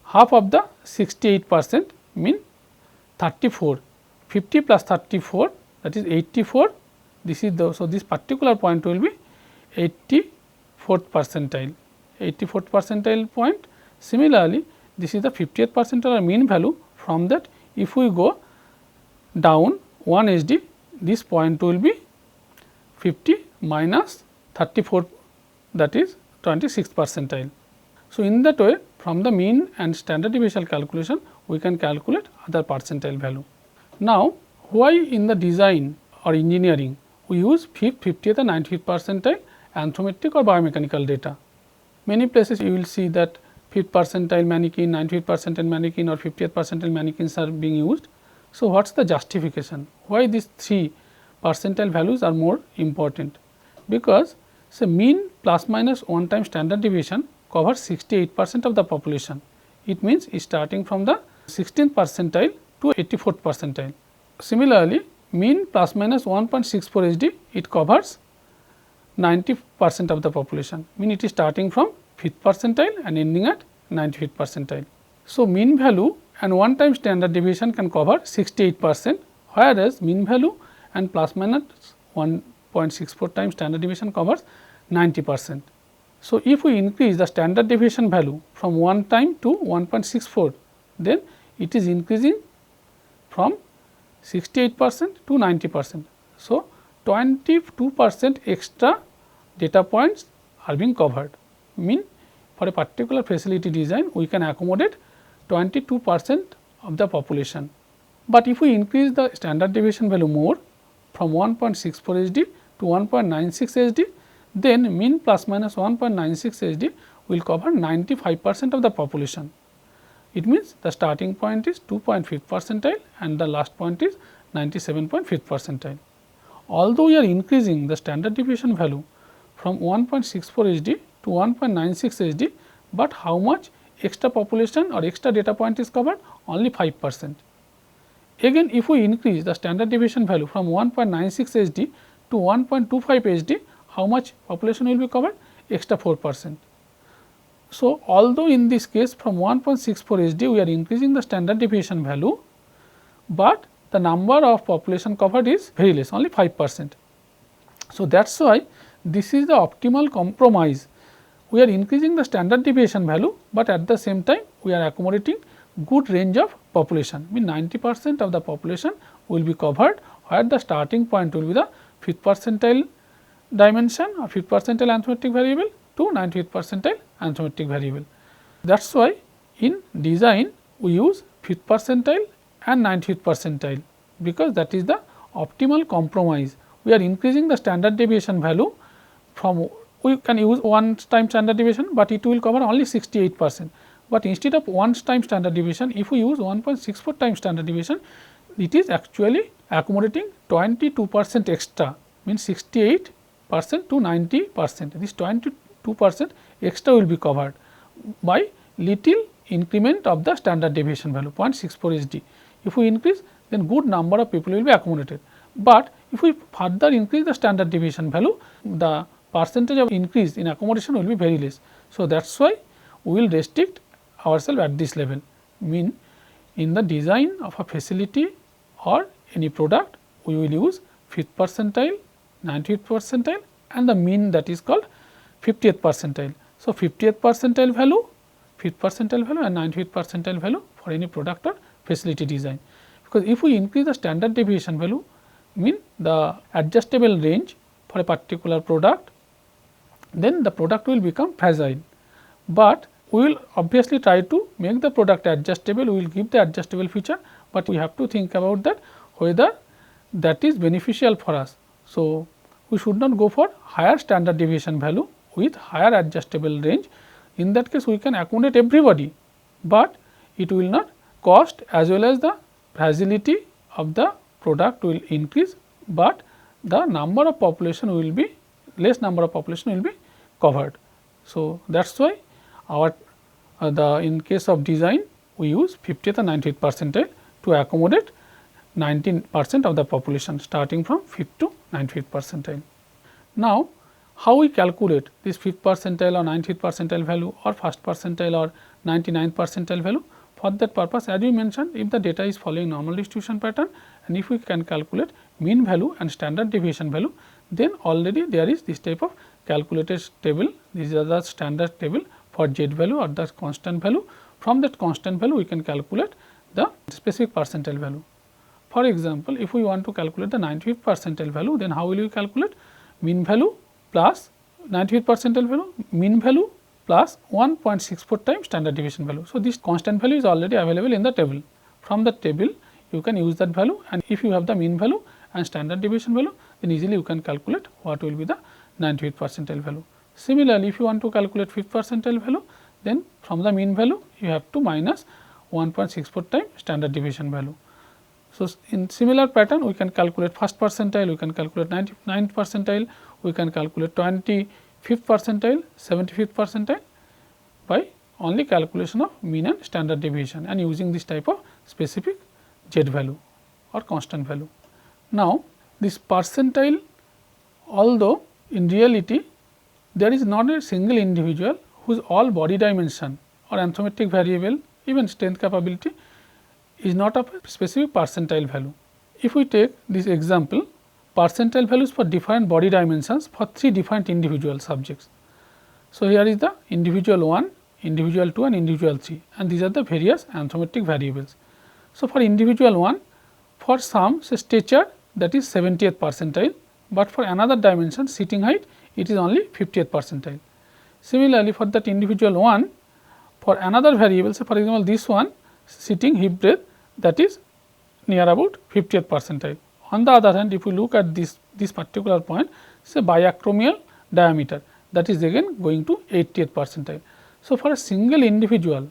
half of the 68%, mean 34, 50 plus 34, that is 84. This is the, so this particular point will be 84th percentile, 84th percentile point. Similarly, this is the 50th percentile or mean value. From that, if we go down 1 SD, this point will be 50 minus 34, that is 26th percentile. So, in that way, from the mean and standard deviation calculation, we can calculate other percentile value. Now, why in the design or engineering we use 5th, 50th and 95th percentile anthropometric or biomechanical data? Many places you will see that 5th percentile mannequin, 95th percentile mannequin or 50th percentile mannequins are being used. So, what is the justification? Why these 3 percentile values are more important? Because say mean plus minus one time standard deviation covers 68% of the population. It means starting from the 16th percentile to 84th percentile. Similarly, mean plus minus 1.64 SD, it covers 90% of the population, mean it is starting from 5th percentile and ending at 95th percentile. So, mean value and one time standard deviation can cover 68%, whereas mean value and plus minus 1.64 times standard deviation covers 90%. So, if we increase the standard deviation value from 1 time to 1.64, then it is increasing from 68% to 90%. So, 22% extra data points are being covered, mean for a particular facility design we can accommodate 22% of the population. But if we increase the standard deviation value more from 1.64 SD to 1.96 SD, then mean plus minus 1.96 SD will cover 95% of the population. It means the starting point is 2.5th percentile and the last point is 97.5th percentile. Although we are increasing the standard deviation value from 1.64 SD to 1.96 SD, but how much extra population or extra data point is covered? Only 5%. Again, if we increase the standard deviation value from 1.96 SD to 1.25 SD, how much population will be covered? Extra 4%. So, although in this case from 1.64 SD we are increasing the standard deviation value, but the number of population covered is very less, only 5%. So, that is why this is the optimal compromise. We are increasing the standard deviation value, but at the same time we are accommodating good range of population, mean 90% of the population will be covered, where the starting point will be the 5th percentile dimension or 5th percentile anthropometric variable to 95th percentile anthropometric variable. That is why in design we use 5th percentile and 95th percentile, because that is the optimal compromise. We are increasing the standard deviation value from, we can use 1 time standard deviation, but it will cover only 68%. But instead of 1 time standard deviation, if we use 1.64 times standard deviation, it is actually accommodating 22% extra, means 68% to 90%. This 22% extra will be covered by little increment of the standard deviation value 0.64 is D. If we increase, then good number of people will be accommodated, but if we further increase the standard deviation value, the percentage of increase in accommodation will be very less. So, that is why we will restrict ourselves at this level, mean in the design of a facility or any product we will use 5th percentile, 95th percentile and the mean, that is called 50th percentile. So, 50th percentile value, 5th percentile value and 95th percentile value for any product or facility design, because if we increase the standard deviation value, mean the adjustable range for a particular product, then the product will become fragile, but we will obviously try to make the product adjustable, we will give the adjustable feature, but we have to think about that whether that is beneficial for us. So, we should not go for higher standard deviation value with higher adjustable range. In that case, we can accommodate everybody, but it will not cost as well as the fragility of the product will increase, but the number of population will be less, number of population will be covered. So, that is why our in case of design we use 50th and 90th percentile to accommodate 19% of the population starting from 5th to 95th percentile. Now, how we calculate this 5th percentile or 90th percentile value or 1st percentile or 99th percentile value? For that purpose, as we mentioned, if the data is following normal distribution pattern and if we can calculate mean value and standard deviation value, then already there is this type of calculated table. These are the standard table for z value or the constant value. From that constant value, we can calculate the specific percentile value. For example, if we want to calculate the 95th percentile value, then how will you calculate? Mean value plus 95th percentile value, mean value plus 1.64 times standard deviation value. So, this constant value is already available in the table. From the table, you can use that value, and if you have the mean value and standard deviation value, then easily you can calculate what will be the 95th percentile value. Similarly, if you want to calculate 5th percentile value, then from the mean value you have to minus 1.64 times standard deviation value. So, in similar pattern we can calculate 1st percentile, we can calculate 99th percentile, we can calculate 25th percentile, 75th percentile by only calculation of mean and standard deviation and using this type of specific z value or constant value. Now, this percentile, although in reality there is not a single individual whose all body dimension or anthropometric variable, even strength capability is not of a specific percentile value. If we take this example, percentile values for different body dimensions for 3 different individual subjects. So, here is the individual 1, individual 2 and individual 3, and these are the various anthropometric variables. So, for individual 1, for some say stature, that is 70th percentile, but for another dimension sitting height it is only 50th percentile. Similarly, for that individual 1, for another variable, say for example this one sitting hip breadth, that is near about 50th percentile. On the other hand, if we look at this particular point, say biacromial diameter, that is again going to 80th percentile. So, for a single individual,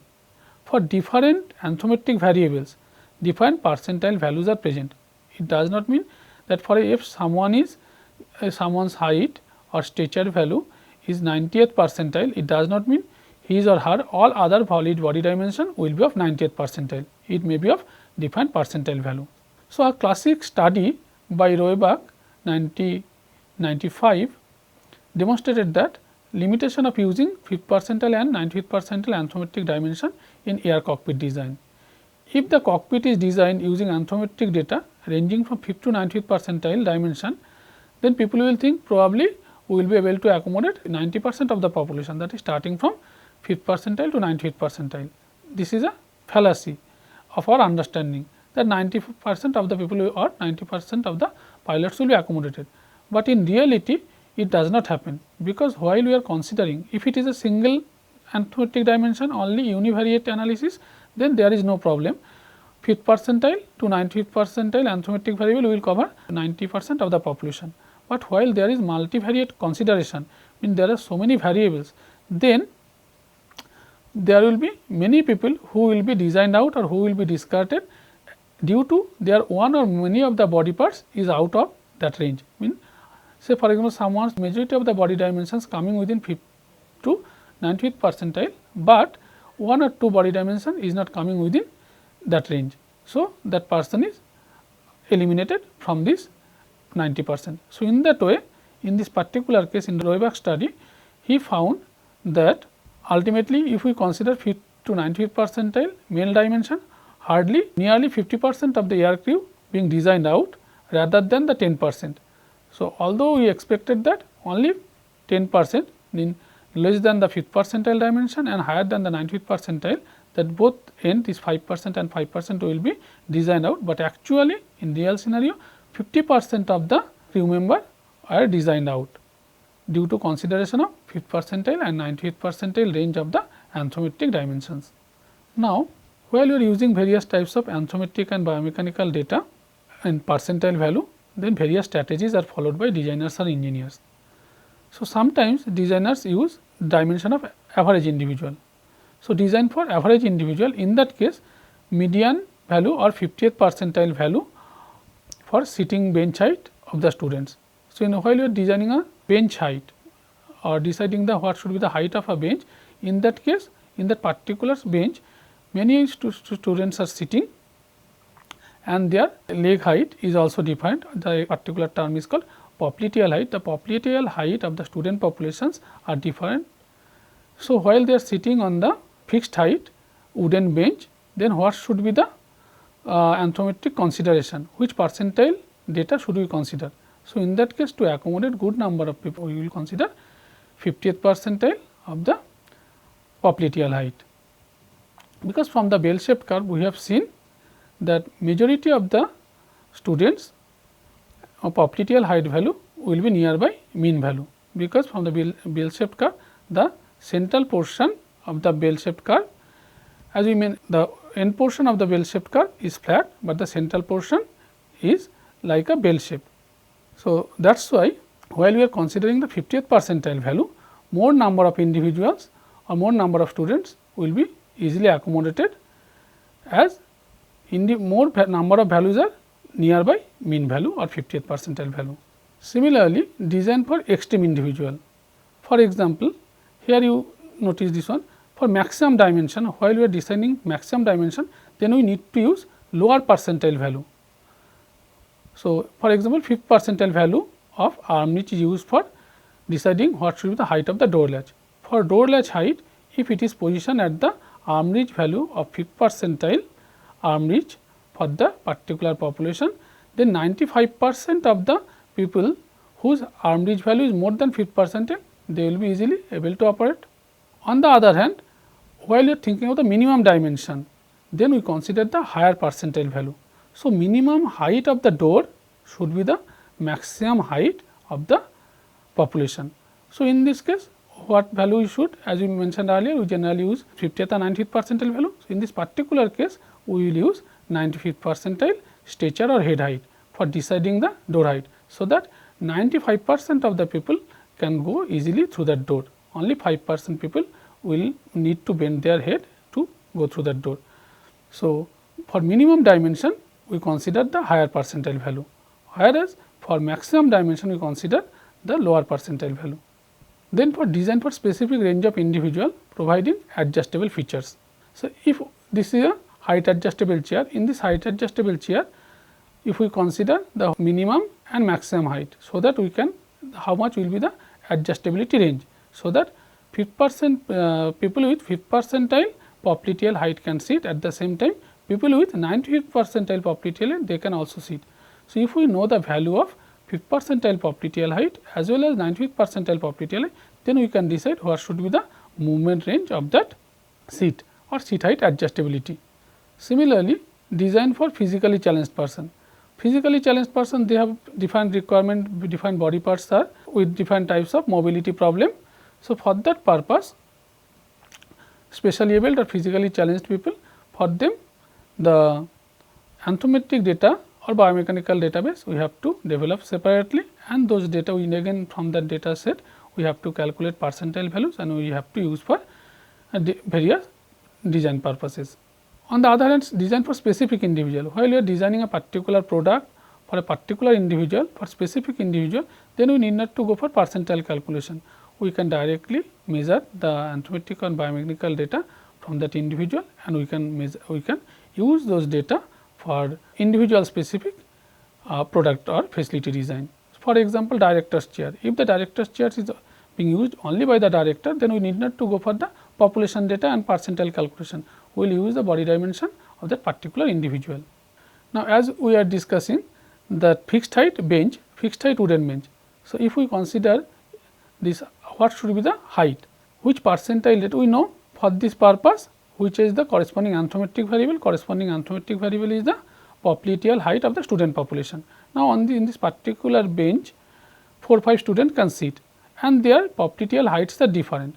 for different anthropometric variables, different percentile values are present. It does not mean that for if someone is someone's height or stature value is 90th percentile, it does not mean his or her all other valid body dimension will be of 90th percentile. It may be of different percentile value. So, a classic study by Roebach 1995 demonstrated that limitation of using 5th percentile and 95th percentile anthropometric dimension in air cockpit design. If the cockpit is designed using anthropometric data ranging from 5th to 95th percentile dimension, then people will think probably we will be able to accommodate 90% of the population, that is starting from 5th percentile to 95th percentile. This is a fallacy of our understanding that 90% of the people or 90% of the pilots will be accommodated, but in reality it does not happen, because while we are considering if it is a single anthropometric dimension only univariate analysis, then there is no problem. 5th percentile to 95th percentile anthropometric variable will cover 90% of the population, but while there is multivariate consideration, mean there are so many variables, then there will be many people who will be designed out or who will be discarded due to their one or many of the body parts is out of that range. Mean say for example, someone's majority of the body dimensions coming within 5th to 95th percentile, but 1 or 2 body dimension is not coming within that range. So, that person is eliminated from this 90%. So, in that way, in this particular case in the Roybach study, he found that ultimately if we consider 5th to 95th percentile male dimension, hardly nearly 50% of the air crew being designed out rather than the 10%. So, although we expected that only 10% in less than the 5th percentile dimension and higher than the 95th percentile, that both end is 5% and 5% will be designed out, but actually in real scenario 50% of the crew member are designed out due to consideration of 5th percentile and 95th percentile range of the anthropometric dimensions. Now, while you are using various types of anthropometric and biomechanical data and percentile value, then various strategies are followed by designers or engineers. So, sometimes designers use dimension of average individual. So, design for average individual, in that case median value or 50th percentile value for sitting bench height of the students. So, while you are designing a bench height or deciding the what should be the height of a bench, in that case in that particular bench many students are sitting and their leg height is also defined. The particular term is called popliteal height. The popliteal height of the student populations are different. So, while they are sitting on the fixed height wooden bench, then what should be the anthropometric consideration, which percentile data should we consider. So, in that case to accommodate good number of people, we will consider 50th percentile of the popliteal height, because from the bell shaped curve we have seen that majority of the students of popliteal height value will be nearby mean value, because from the bell shaped curve the central portion of the bell shaped curve, as we mean the end portion of the bell shaped curve is flat, but the central portion is like a bell shape. So, that is why while we are considering the 50th percentile value, more number of individuals or more number of students will be easily accommodated, as in the more number of values are nearby mean value or 50th percentile value. Similarly, design for extreme individual. For example, here you notice this one, for maximum dimension, while we are designing maximum dimension, then we need to use lower percentile value. So, for example, 5th percentile value of arm reach is used for deciding what should be the height of the door latch. For door latch height, if it is positioned at the arm reach value of 5th percentile arm reach for the particular population, then 95% of the people whose arm reach value is more than 5th percentile, they will be easily able to operate. On the other hand, while you are thinking of the minimum dimension, then we consider the higher percentile value. So, minimum height of the door should be the maximum height of the population. So, in this case what value we should, as we mentioned earlier, we generally use 50th and 90th percentile value. So, in this particular case we will use 95th percentile stature or head height for deciding the door height. So, that 95% of the people can go easily through that door, only 5% people will need to bend their head to go through that door. So, for minimum dimension we consider the higher percentile value, whereas for maximum dimension we consider the lower percentile value. Then for design for specific range of individual, providing adjustable features. So, if this is a height adjustable chair, in this height adjustable chair if we consider the minimum and maximum height, so that we can how much will be the adjustability range. So, that 5% people with 5th percentile popliteal height can sit, at the same time people with 95th percentile popliteal they can also sit. So, if we know the value of 5th percentile popliteal height as well as 95th percentile popliteal height, then we can decide what should be the movement range of that seat or seat height adjustability. Similarly, design for physically challenged person. Physically challenged person, they have different requirement, different body parts are with different types of mobility problem. So, for that purpose, specially abled or physically challenged people, for them the anthropometric data or biomechanical database we have to develop separately, and those data we again from that data set we have to calculate percentile values and we have to use for various design purposes. On the other hand, design for specific individual, while you are designing a particular product for a particular individual, for specific individual, then we need not to go for percentile calculation. We can directly measure the anthropometric and biomechanical data from that individual, and we can use those data for individual specific product or facility design. For example, director's chair. If the director's chair is being used only by the director, then we need not to go for the population data and percentile calculation. We will use the body dimension of that particular individual. Now, as we are discussing the fixed height bench, fixed height wooden bench. So, if we consider this, what should be the height, which percentile that we know for this purpose, which is the corresponding anthropometric variable. Corresponding anthropometric variable is the popliteal height of the student population. Now, in this particular bench, 4-5 students can sit, and their popliteal heights are different.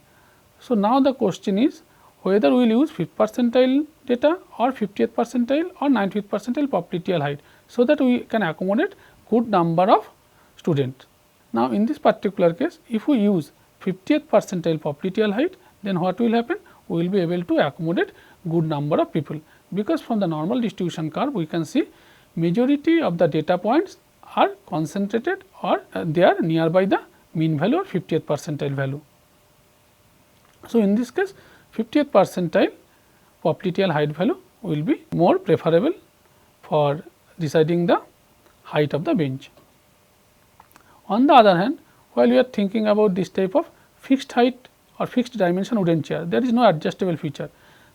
So, now the question is whether we will use 5th percentile data or 50th percentile or 90th percentile popliteal height, so that we can accommodate good number of students. Now, in this particular case, if we use 50th percentile popliteal height, then what will happen? We will be able to accommodate good number of people, because from the normal distribution curve we can see majority of the data points are concentrated or they are nearby the mean value or 50th percentile value. So, in this case 50th percentile popliteal height value will be more preferable for deciding the height of the bench. On the other hand, while we are thinking about this type of fixed height or fixed dimension wooden chair, there is no adjustable feature.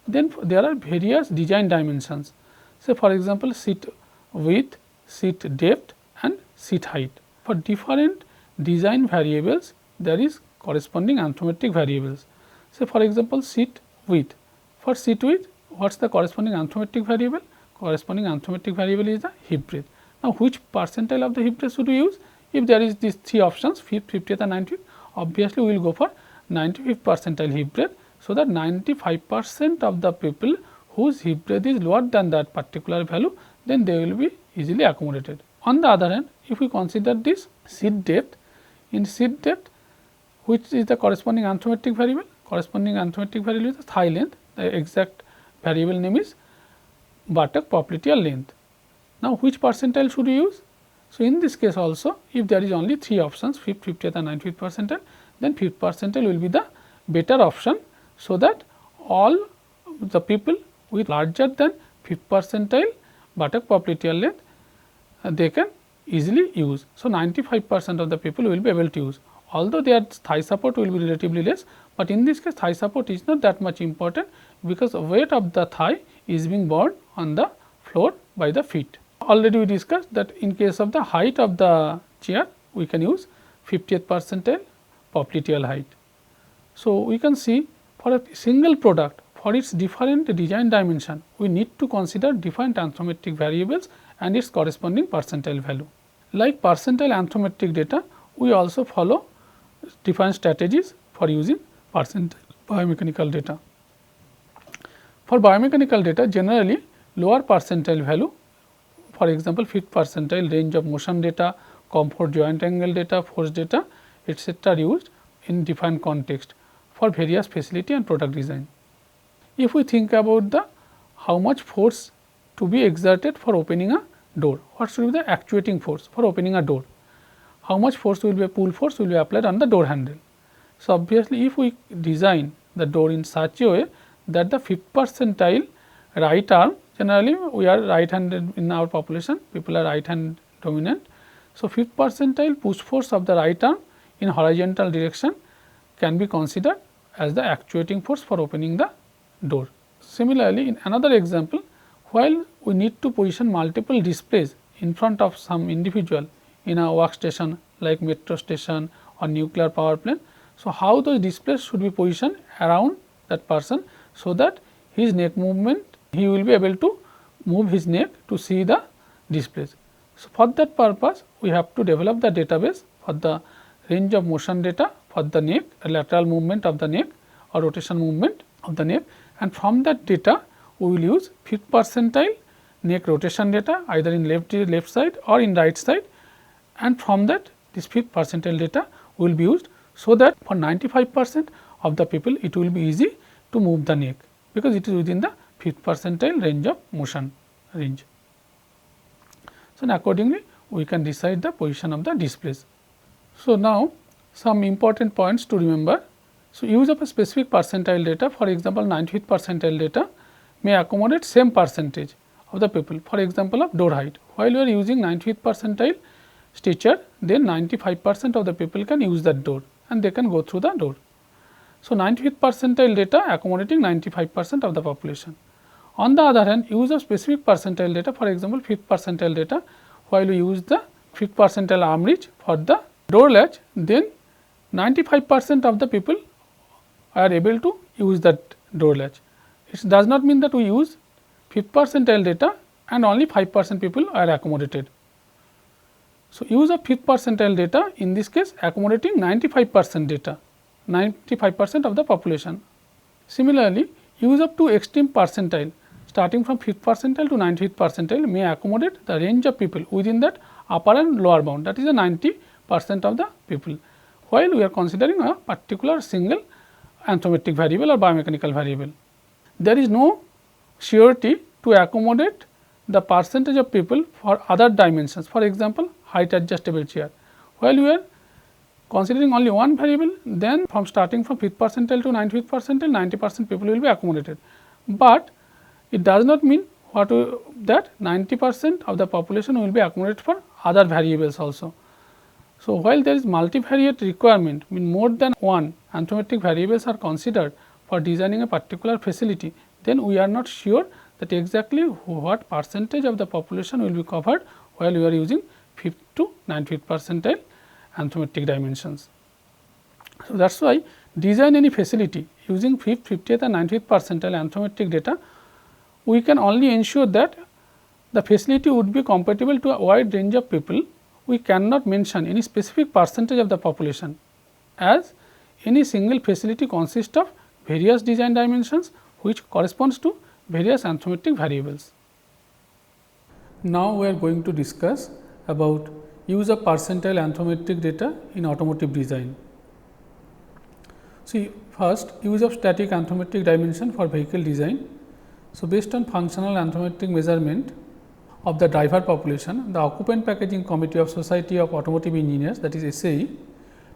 Then there are various design dimensions. Say for example, seat width, seat depth and seat height. For different design variables, there is corresponding anthropometric variables. Say for example, seat width. For seat width, what is the corresponding anthropometric variable? Corresponding anthropometric variable is the hip breadth. Now, which percentile of the hip breadth should we use? If there is these 3 options, 5th, 50th and 90th, obviously we will go for 95th percentile hip breadth, so that 95% of the people whose hip breadth is lower than that particular value, then they will be easily accommodated. On the other hand, if we consider this seat depth, in seat depth, which is the corresponding anthropometric variable? Corresponding anthropometric variable is the thigh length. The exact variable name is buttock popliteal length. Now, which percentile should we use? So, in this case also, if there is only 3 options, 5th, 50th and 95th percentile, then 5th percentile will be the better option, so that all the people with larger than 5th percentile buttock popliteal length they can easily use. So, 95% of the people will be able to use, although their thigh support will be relatively less, but in this case thigh support is not that much important, because the weight of the thigh is being borne on the floor by the feet. Already we discussed that in case of the height of the chair, we can use 50th percentile popliteal height. So, we can see for a single product, for its different design dimension, we need to consider different anthropometric variables and its corresponding percentile value. Like percentile anthropometric data, we also follow different strategies for using percentile biomechanical data. For biomechanical data, generally lower percentile value, for example, 5th percentile range of motion data, comfort joint angle data, force data, etc. are used in different context for various facility and product design. If we think about the how much force to be exerted for opening a door, what should be the actuating force for opening a door? How much force will be a pull force will be applied on the door handle? So, obviously, if we design the door in such a way that the 5th percentile right arm, generally we are right handed in our population, people are right hand dominant. So, 5th percentile push force of the right arm in horizontal direction can be considered as the actuating force for opening the door. Similarly, in another example, while we need to position multiple displays in front of some individual in a workstation like metro station or nuclear power plant. So, how those displays should be positioned around that person, so that his neck movement, he will be able to move his neck to see the displays. So, for that purpose, we have to develop the database for the range of motion data for the neck, lateral movement of the neck or rotation movement of the neck, and from that data we will use 5th percentile neck rotation data either in left side or in right side, and from that this 5th percentile data will be used, so that for 95% of the people it will be easy to move the neck, because it is within the 5th percentile range of motion range. So, accordingly we can decide the position of the displays. So, now some important points to remember. So, use of a specific percentile data, for example 95th percentile data may accommodate same percentage of the people, for example of door height. While you are using 95th percentile stature, then 95% of the people can use that door and they can go through the door. So, 95th percentile data accommodating 95% of the population. On the other hand, use of specific percentile data, for example 5th percentile data, while we use the 5th percentile arm reach for the door latch, then 95% of the people are able to use that door latch. It does not mean that we use 5th percentile data and only 5% people are accommodated. So, use of 5th percentile data, in this case accommodating 95% data, 95% of the population. Similarly, use of 2 extreme percentile starting from 5th percentile to 95th percentile may accommodate the range of people within that upper and lower bound, that is a 90% of the people, while we are considering a particular single anthropometric variable or biomechanical variable. There is no surety to accommodate the percentage of people for other dimensions, for example height adjustable chair. While we are considering only one variable, then from starting from 5th percentile to 95th percentile, 90% people will be accommodated, but it does not mean that 90% of the population will be accommodated for other variables also. So, while there is multivariate requirement, more than one anthropometric variables are considered for designing a particular facility, then we are not sure that exactly what percentage of the population will be covered while we are using 5th to 95th percentile anthropometric dimensions. So, that is why design any facility using 5th, 50th and 90th percentile anthropometric data, we can only ensure that the facility would be compatible to a wide range of people. We cannot mention any specific percentage of the population, as any single facility consists of various design dimensions which corresponds to various anthropometric variables. Now, we are going to discuss about use of percentile anthropometric data in automotive design. See, first use of static anthropometric dimension for vehicle design. So, based on functional anthropometric measurement of the driver population, the Occupant Packaging Committee of Society of Automotive Engineers, that is SAE,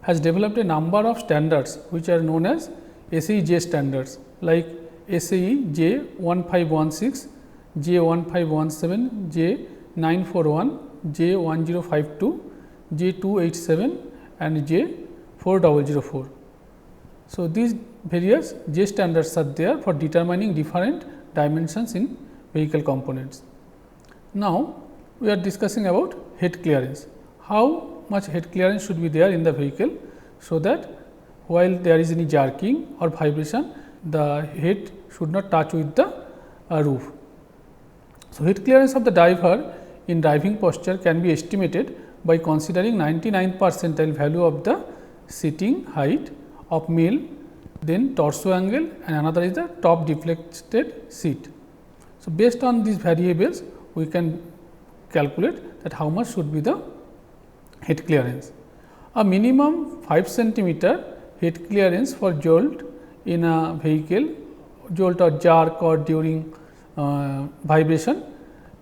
has developed a number of standards which are known as SAE J standards, like SAE J 1516, J 1517, J 941, J 1052, J 287 and J 4004. So, these various J standards are there for determining different dimensions in vehicle components. Now, we are discussing about head clearance. How much head clearance should be there in the vehicle, so that while there is any jerking or vibration, the head should not touch with the roof. So, head clearance of the driver in driving posture can be estimated by considering 99th percentile value of the seating height of male, then torso angle, and another is the top deflected seat. So, based on these variables, we can calculate that how much should be the head clearance. A minimum 5 centimeter head clearance for jolt in a vehicle, jolt or jerk or during vibration,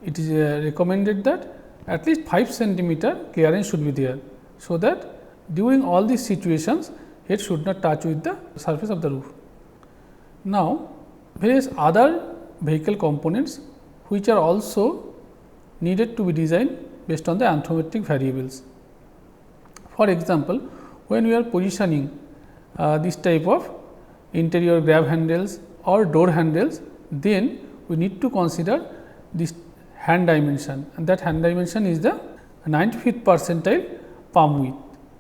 it is recommended that at least 5 centimeter clearance should be there, so that during all these situations head should not touch with the surface of the roof. Now, various other vehicle components which are also needed to be designed based on the anthropometric variables. For example, when we are positioning this type of interior grab handles or door handles, then we need to consider this hand dimension, and that hand dimension is the 95th percentile palm width.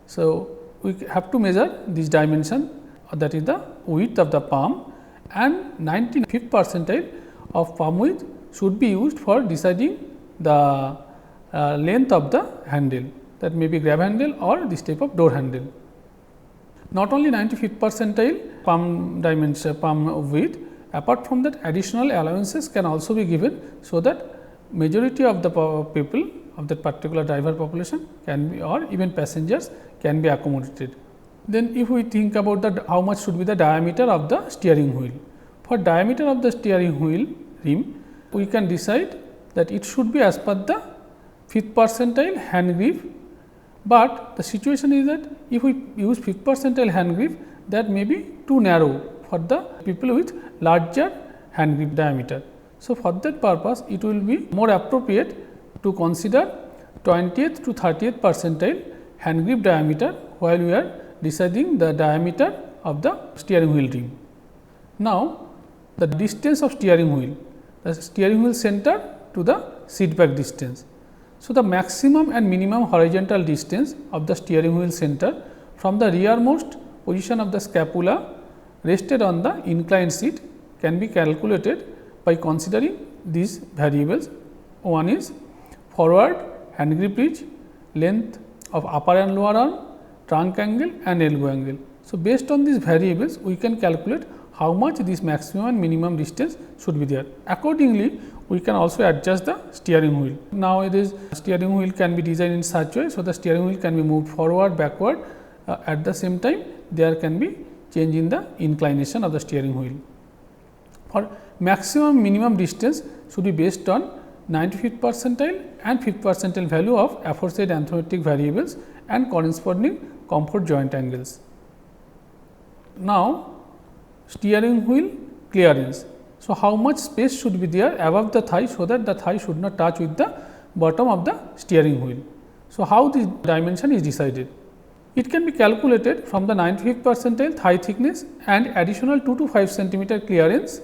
So, we have to measure this dimension, that is the width of the palm, and 95th percentile of palm width should be used for deciding the length of the handle, that may be grab handle or this type of door handle. Not only 95th percentile palm dimension, palm width, apart from that additional allowances can also be given, so that majority of the people of that particular driver population can be, or even passengers can be accommodated. Then if we think about the how much should be the diameter of the steering wheel. For diameter of the steering wheel rim, we can decide that it should be as per the 5th percentile hand grip, but the situation is that if we use 5th percentile hand grip, that may be too narrow for the people with larger hand grip diameter. So, for that purpose it will be more appropriate to consider 20th to 30th percentile hand grip diameter while we are deciding the diameter of the steering wheel rim. Now, the distance of steering wheel, the steering wheel center to the seat back distance. So, the maximum and minimum horizontal distance of the steering wheel center from the rearmost position of the scapula rested on the inclined seat can be calculated by considering these variables. One is forward hand grip reach, length of upper and lower arm, trunk angle and elbow angle. So, based on these variables we can calculate how much this maximum and minimum distance should be there. Accordingly, we can also adjust the steering wheel. Nowadays, steering wheel can be designed in such way, so the steering wheel can be moved forward, backward, at the same time there can be change in the inclination of the steering wheel. For maximum minimum distance should be based on 95th percentile and 5th percentile value of aforesaid anthropometric variables and corresponding comfort joint angles. Now, steering wheel clearance. So, how much space should be there above the thigh, so that the thigh should not touch with the bottom of the steering wheel. So, how this dimension is decided? It can be calculated from the 95th percentile thigh thickness and additional 2 to 5 centimeter clearance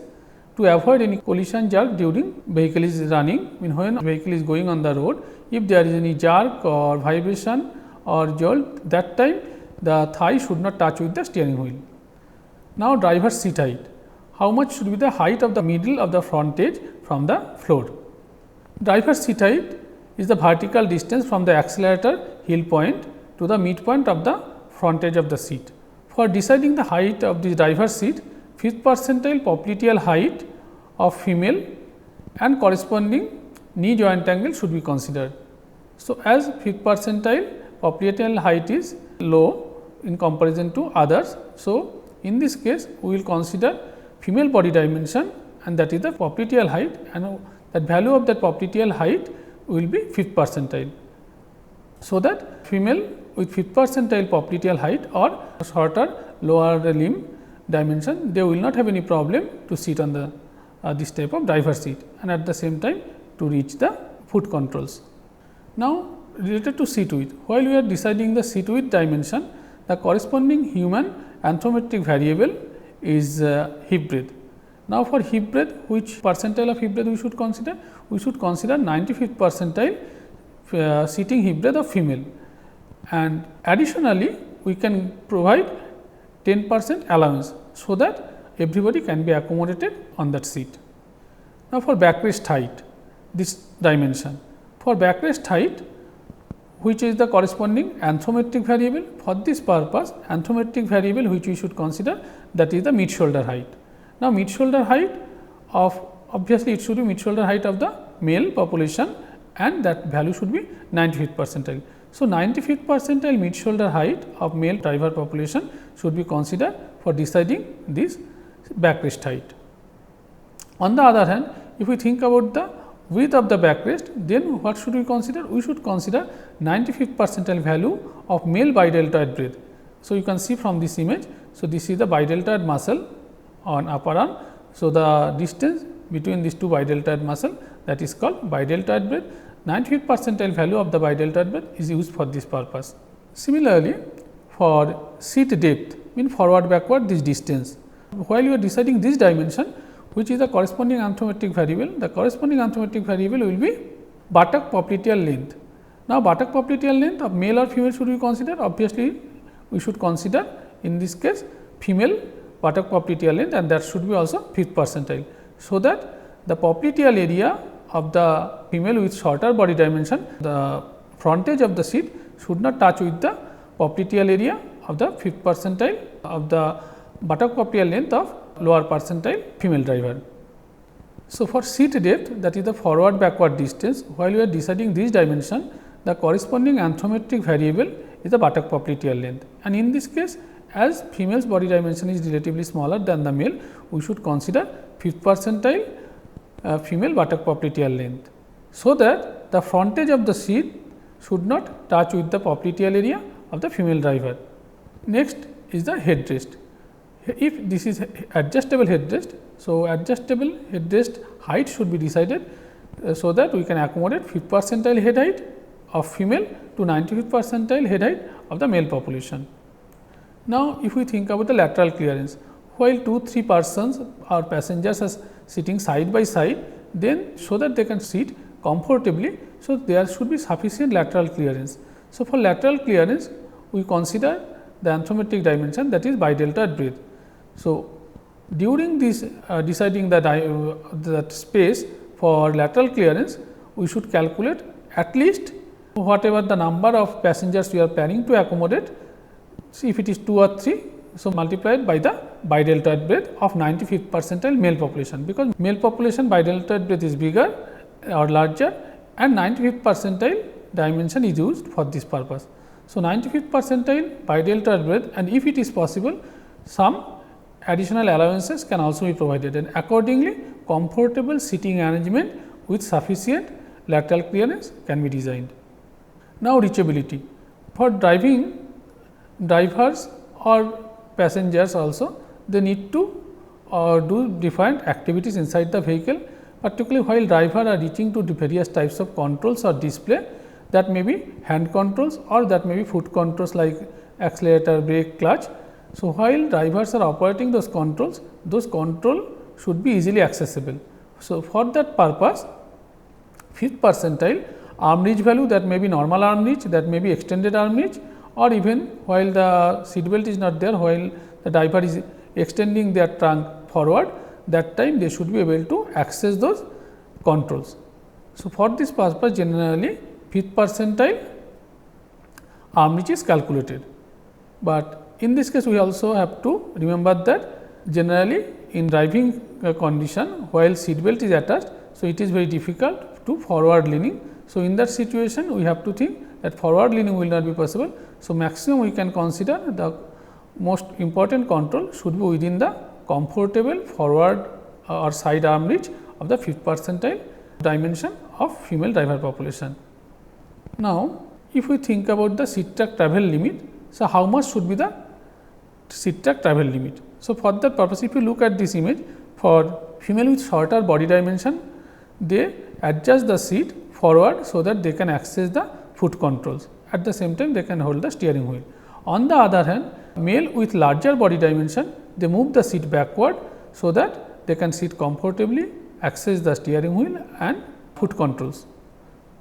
to avoid any collision jerk during vehicle is running. When vehicle is going on the road, if there is any jerk or vibration or jolt, that time the thigh should not touch with the steering wheel. Now, driver's seat height. How much should be the height of the middle of the front edge from the floor? Driver's seat height is the vertical distance from the accelerator heel point to the midpoint of the front edge of the seat. For deciding the height of the driver's seat, 5th percentile popliteal height of female and corresponding knee joint angle should be considered. So, as 5th percentile popliteal height is low in comparison to others. So, in this case we will consider female body dimension, and that is the popliteal height, and that value of that popliteal height will be 5th percentile. So, that female with 5th percentile popliteal height or shorter lower limb dimension, they will not have any problem to sit on the this type of driver seat, and at the same time to reach the foot controls. Now, related to seat width, while we are deciding the seat width dimension, the corresponding human anthropometric variable is hip breadth. Now, for hip breadth, which percentile of hip breadth we should consider? We should consider 95th percentile seating hip breadth of female, and additionally we can provide 10% allowance, so that everybody can be accommodated on that seat. Now, for backrest height, this dimension, for backrest height, which is the corresponding anthropometric variable. For this purpose, anthropometric variable which we should consider, that is the mid shoulder height. Now, mid shoulder height of, obviously it should be mid shoulder height of the male population, and that value should be 95th percentile. So, 95th percentile mid shoulder height of male driver population should be considered for deciding this backrest height. On the other hand, if we think about the width of the backrest, then what should we consider? We should consider 95th percentile value of male bideltoid breadth. So, you can see from this image. So, this is the bideltoid muscle on upper arm. So, the distance between these two bideltoid muscle, that is called bideltoid breadth. 95th percentile value of the bideltoid breadth is used for this purpose. Similarly, for seat depth, mean forward backward this distance. While you are deciding this dimension, which is the corresponding anthropometric variable, the corresponding anthropometric variable will be buttock popliteal length. Now, buttock popliteal length of male or female should we consider? Obviously, we should consider in this case female buttock popliteal length, and that should be also 5th percentile. So, that the popliteal area of the female with shorter body dimension, the front edge of the seat should not touch with the popliteal area of the 5th percentile of the buttock popliteal length of lower percentile female driver. So, for seat depth, that is the forward backward distance, while you are deciding this dimension, the corresponding anthropometric variable is the buttock popliteal length, and in this case, as female's body dimension is relatively smaller than the male, we should consider 5th percentile female buttock popliteal length, so that the front edge of the seat should not touch with the popliteal area of the female driver. Next is the headrest. if this is adjustable headrest, so adjustable headrest height should be decided so that we can accommodate 5th percentile head height of female to 95th percentile head height of the male population. Now, if we think about the lateral clearance, while 2-3 persons or passengers are sitting side by side, then so that they can sit comfortably, so there should be sufficient lateral clearance. So, for lateral clearance, we consider the anthropometric dimension, that is bideltoid breadth. So, during this deciding that space for lateral clearance, we should calculate at least whatever the number of passengers we are planning to accommodate. See, if it is 2 or 3, so multiplied by the bideltoid breadth of 95th percentile male population, because male population bideltoid breadth is bigger or larger, and 95th percentile dimension is used for this purpose. So, 95th percentile bideltoid breadth, and if it is possible, some additional allowances can also be provided, and accordingly comfortable sitting arrangement with sufficient lateral clearance can be designed. Now, reachability. For drivers or passengers also, they need to do different activities inside the vehicle, particularly while drivers are reaching to the various types of controls or display, that may be hand controls or that may be foot controls like accelerator, brake, clutch. So, while drivers are operating those controls should be easily accessible. So, for that purpose, 5th percentile arm reach value, that may be normal arm reach, that may be extended arm reach, or even while the seat belt is not there, while the driver is extending their trunk forward, that time they should be able to access those controls. So, for this purpose generally 5th percentile arm reach is calculated, but in this case we also have to remember that generally in driving condition while seat belt is attached, so it is very difficult to forward leaning. So, in that situation we have to think that forward leaning will not be possible. So, maximum we can consider the most important control should be within the comfortable forward or side arm reach of the 5th percentile dimension of female driver population. Now, if we think about the seat track travel limit, so how much should be the seat track travel limit? So, for that purpose, if you look at this image, for female with shorter body dimension, they adjust the seat forward so that they can access the foot controls. At the same time, they can hold the steering wheel. On the other hand, male with larger body dimension, they move the seat backward so that they can sit comfortably, access the steering wheel and foot controls.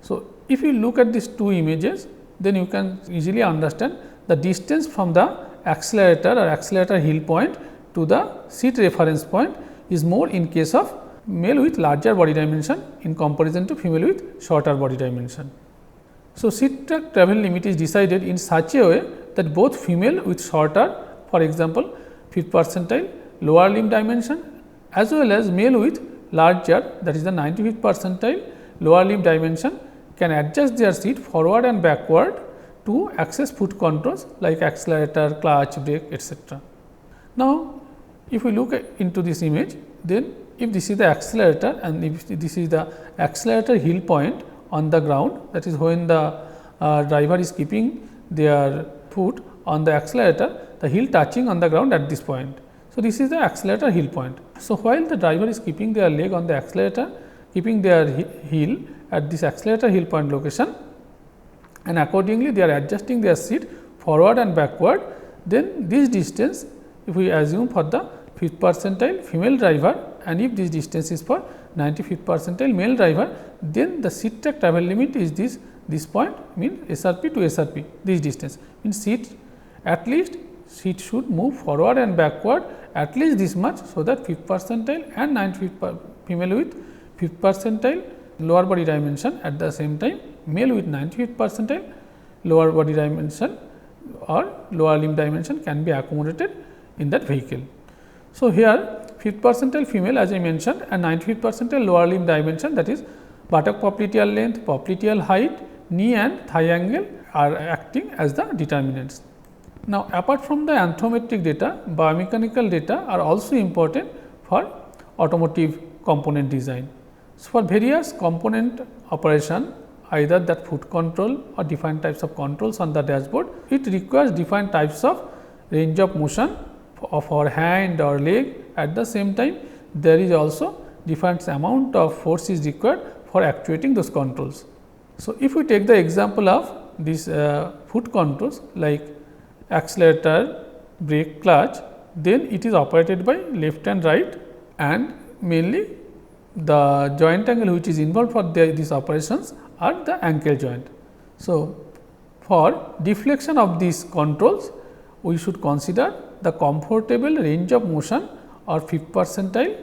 So, if you look at these two images, then you can easily understand the distance from the accelerator or accelerator heel point to the seat reference point is more in case of male with larger body dimension in comparison to female with shorter body dimension. So, seat track travel limit is decided in such a way that both female with shorter, for example, 5th percentile lower limb dimension, as well as male with larger, that is the 95th percentile lower limb dimension, can adjust their seat forward and backward to access foot controls like accelerator, clutch, brake, etc. Now, if we look into this image, then if this is the accelerator and if this is the accelerator heel point on the ground, that is when the driver is keeping their foot on the accelerator, the heel touching on the ground at this point. So, this is the accelerator heel point. So, while the driver is keeping their leg on the accelerator, keeping their heel at this accelerator heel point location, and accordingly they are adjusting their seat forward and backward, then this distance, if we assume for the 5th percentile female driver and if this distance is for 95th percentile male driver, then the seat track travel limit is this point, means SRP to SRP, this distance means seat at least seat should move forward and backward at least this much, so that 5th percentile and 95th female with 5th percentile lower body dimension, at the same time male with 95th percentile lower body dimension or lower limb dimension can be accommodated in that vehicle. So, here 5th percentile female as I mentioned and 95th percentile lower limb dimension, that is buttock popliteal length, popliteal height, knee and thigh angle are acting as the determinants. Now, apart from the anthropometric data, biomechanical data are also important for automotive component design. So, for various component operation, either that foot control or different types of controls on the dashboard, it requires different types of range of motion of our hand or leg. At the same time, there is also different amount of force is required for actuating those controls. So, if we take the example of these foot controls like accelerator, brake, clutch, then it is operated by left and right, and mainly the joint angle which is involved for these operations are the ankle joint. So, for deflection of these controls, we should consider the comfortable range of motion or 5th percentile,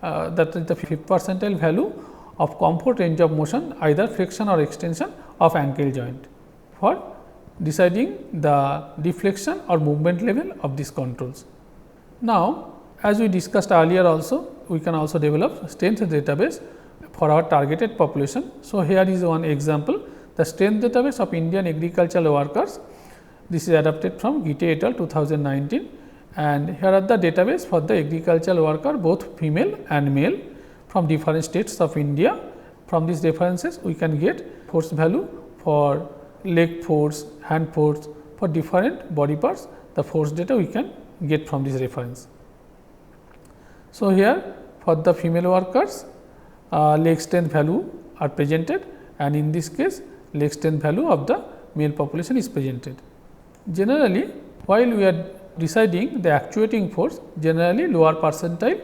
that is the 5th percentile value of comfort range of motion, either flexion or extension of ankle joint, for deciding the deflection or movement level of these controls. Now, as we discussed earlier also, we can also develop strength database for our targeted population. So, here is one example, the strength database of Indian agricultural workers. This is adapted from Gite et al. 2019, and here are the database for the agricultural worker, both female and male, from different states of India. From these references, we can get force value for leg force, hand force, for different body parts. The force data we can get from this reference. So, here for the female workers, leg strength value are presented, and in this case leg strength value of the male population is presented. Generally, while we are deciding the actuating force, generally lower percentile,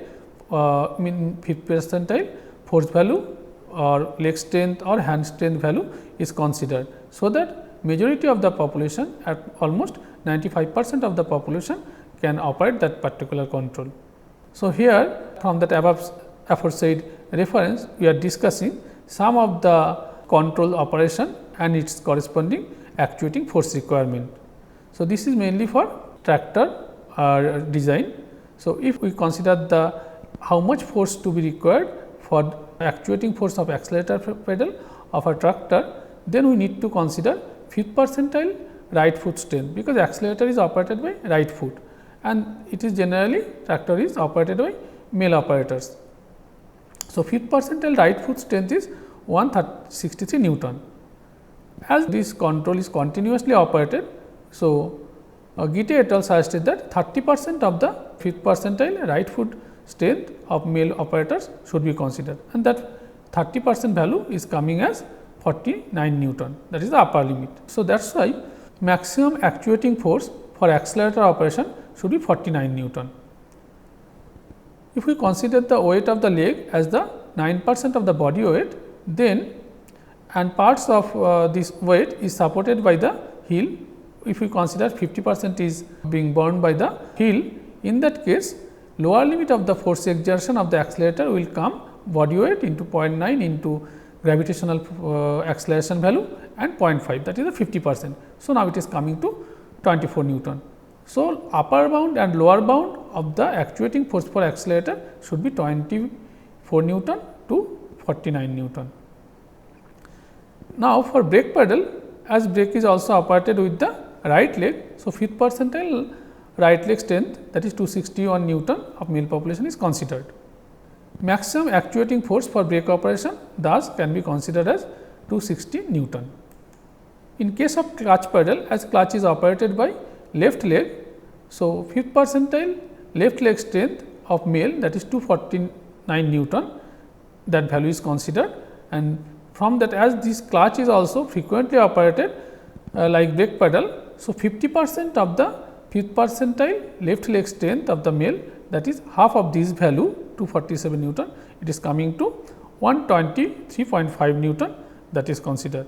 mean 5th percentile force value or leg strength or hand strength value is considered. So, that majority of the population, at almost 95% of the population, can operate that particular control. So, here from that aforesaid reference, we are discussing some of the control operation and its corresponding actuating force requirement. So, this is mainly for tractor design. So, if we consider the how much force to be required for actuating force of accelerator pedal of a tractor, then we need to consider 5th percentile right foot strength, because accelerator is operated by right foot, and it is generally tractor is operated by male operators. So, 5th percentile right foot strength is 163 Newton. As this control is continuously operated, so Gite et al. Suggested that 30% of the 5th percentile right foot strength of male operators should be considered, and that 30% value is coming as 49 Newton, that is the upper limit. So, that is why maximum actuating force for accelerator operation should be 49 Newton. If we consider the weight of the leg as the 9% of the body weight, then and parts of this weight is supported by the heel. If we consider 50% is being borne by the heel, in that case lower limit of the force exertion of the accelerator will come body weight into 0.9 into gravitational acceleration value and 0.5, that is the 50%. So, now it is coming to 24 Newton. So, upper bound and lower bound of the actuating force for accelerator should be 24 Newton to 49 Newton. Now, for brake pedal, as brake is also operated with the right leg. So, 5th percentile right leg strength, that is 261 Newton of male population is considered. Maximum actuating force for brake operation thus can be considered as 260 Newton. In case of clutch pedal, as clutch is operated by left leg, so 5th percentile left leg strength of male, that is 249 Newton, that value is considered, and from that, as this clutch is also frequently operated like brake pedal. So, 50% of the 5th percentile left leg strength of the male, that is half of this value 247 Newton, it is coming to 123.5 Newton, that is considered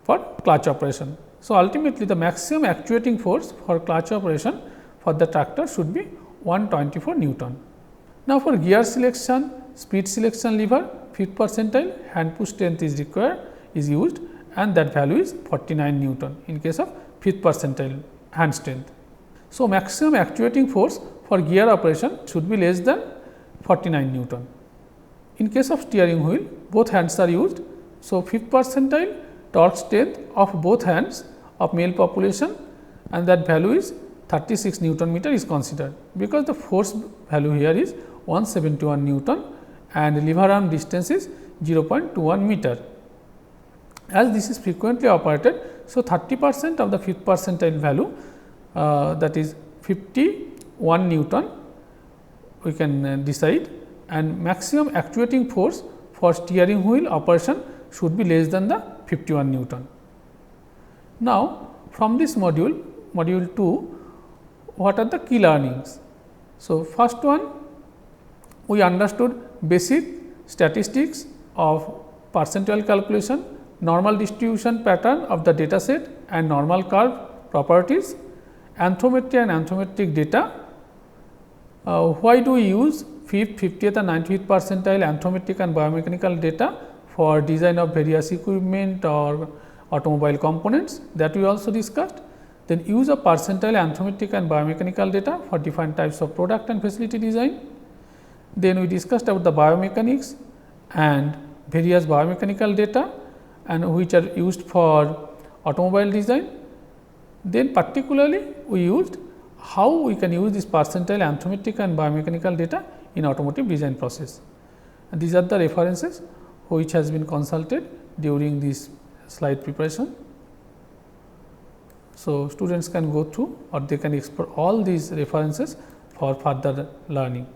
for clutch operation. So, ultimately the maximum actuating force for clutch operation for the tractor should be 124 Newton. Now, for gear selection, speed selection lever, 5th percentile hand push strength is required, is used, and that value is 49 Newton in case of 5th percentile hand strength. So, maximum actuating force for gear operation should be less than 49 Newton. In case of steering wheel, both hands are used. So, 5th percentile torque strength of both hands of male population, and that value is 36 Newton meter is considered, because the force value here is 171 Newton and lever arm distance is 0.21 meter. As this is frequently operated, so 30% of the 5th percentile value, that is 50 1 Newton we can decide, and maximum actuating force for steering wheel operation should be less than the 51 Newton. Now, from this module 2, what are the key learnings? So, first one, we understood basic statistics of percentile calculation, normal distribution pattern of the data set and normal curve properties, anthropometry and anthropometric data. Why do we use 5th, 50th and 95th percentile anthropometric and biomechanical data for design of various equipment or automobile components, that we also discussed. Then use of percentile, anthropometric and biomechanical data for different types of product and facility design. Then we discussed about the biomechanics and various biomechanical data and which are used for automobile design. Then particularly we used how we can use this percentile, anthropometric and biomechanical data in automotive design process. And these are the references which has been consulted during this slide preparation. So, students can go through or they can explore all these references for further learning.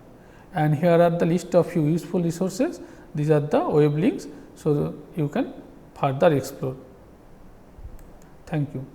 And here are the list of few useful resources. These are the web links. So, you can further explore. Thank you.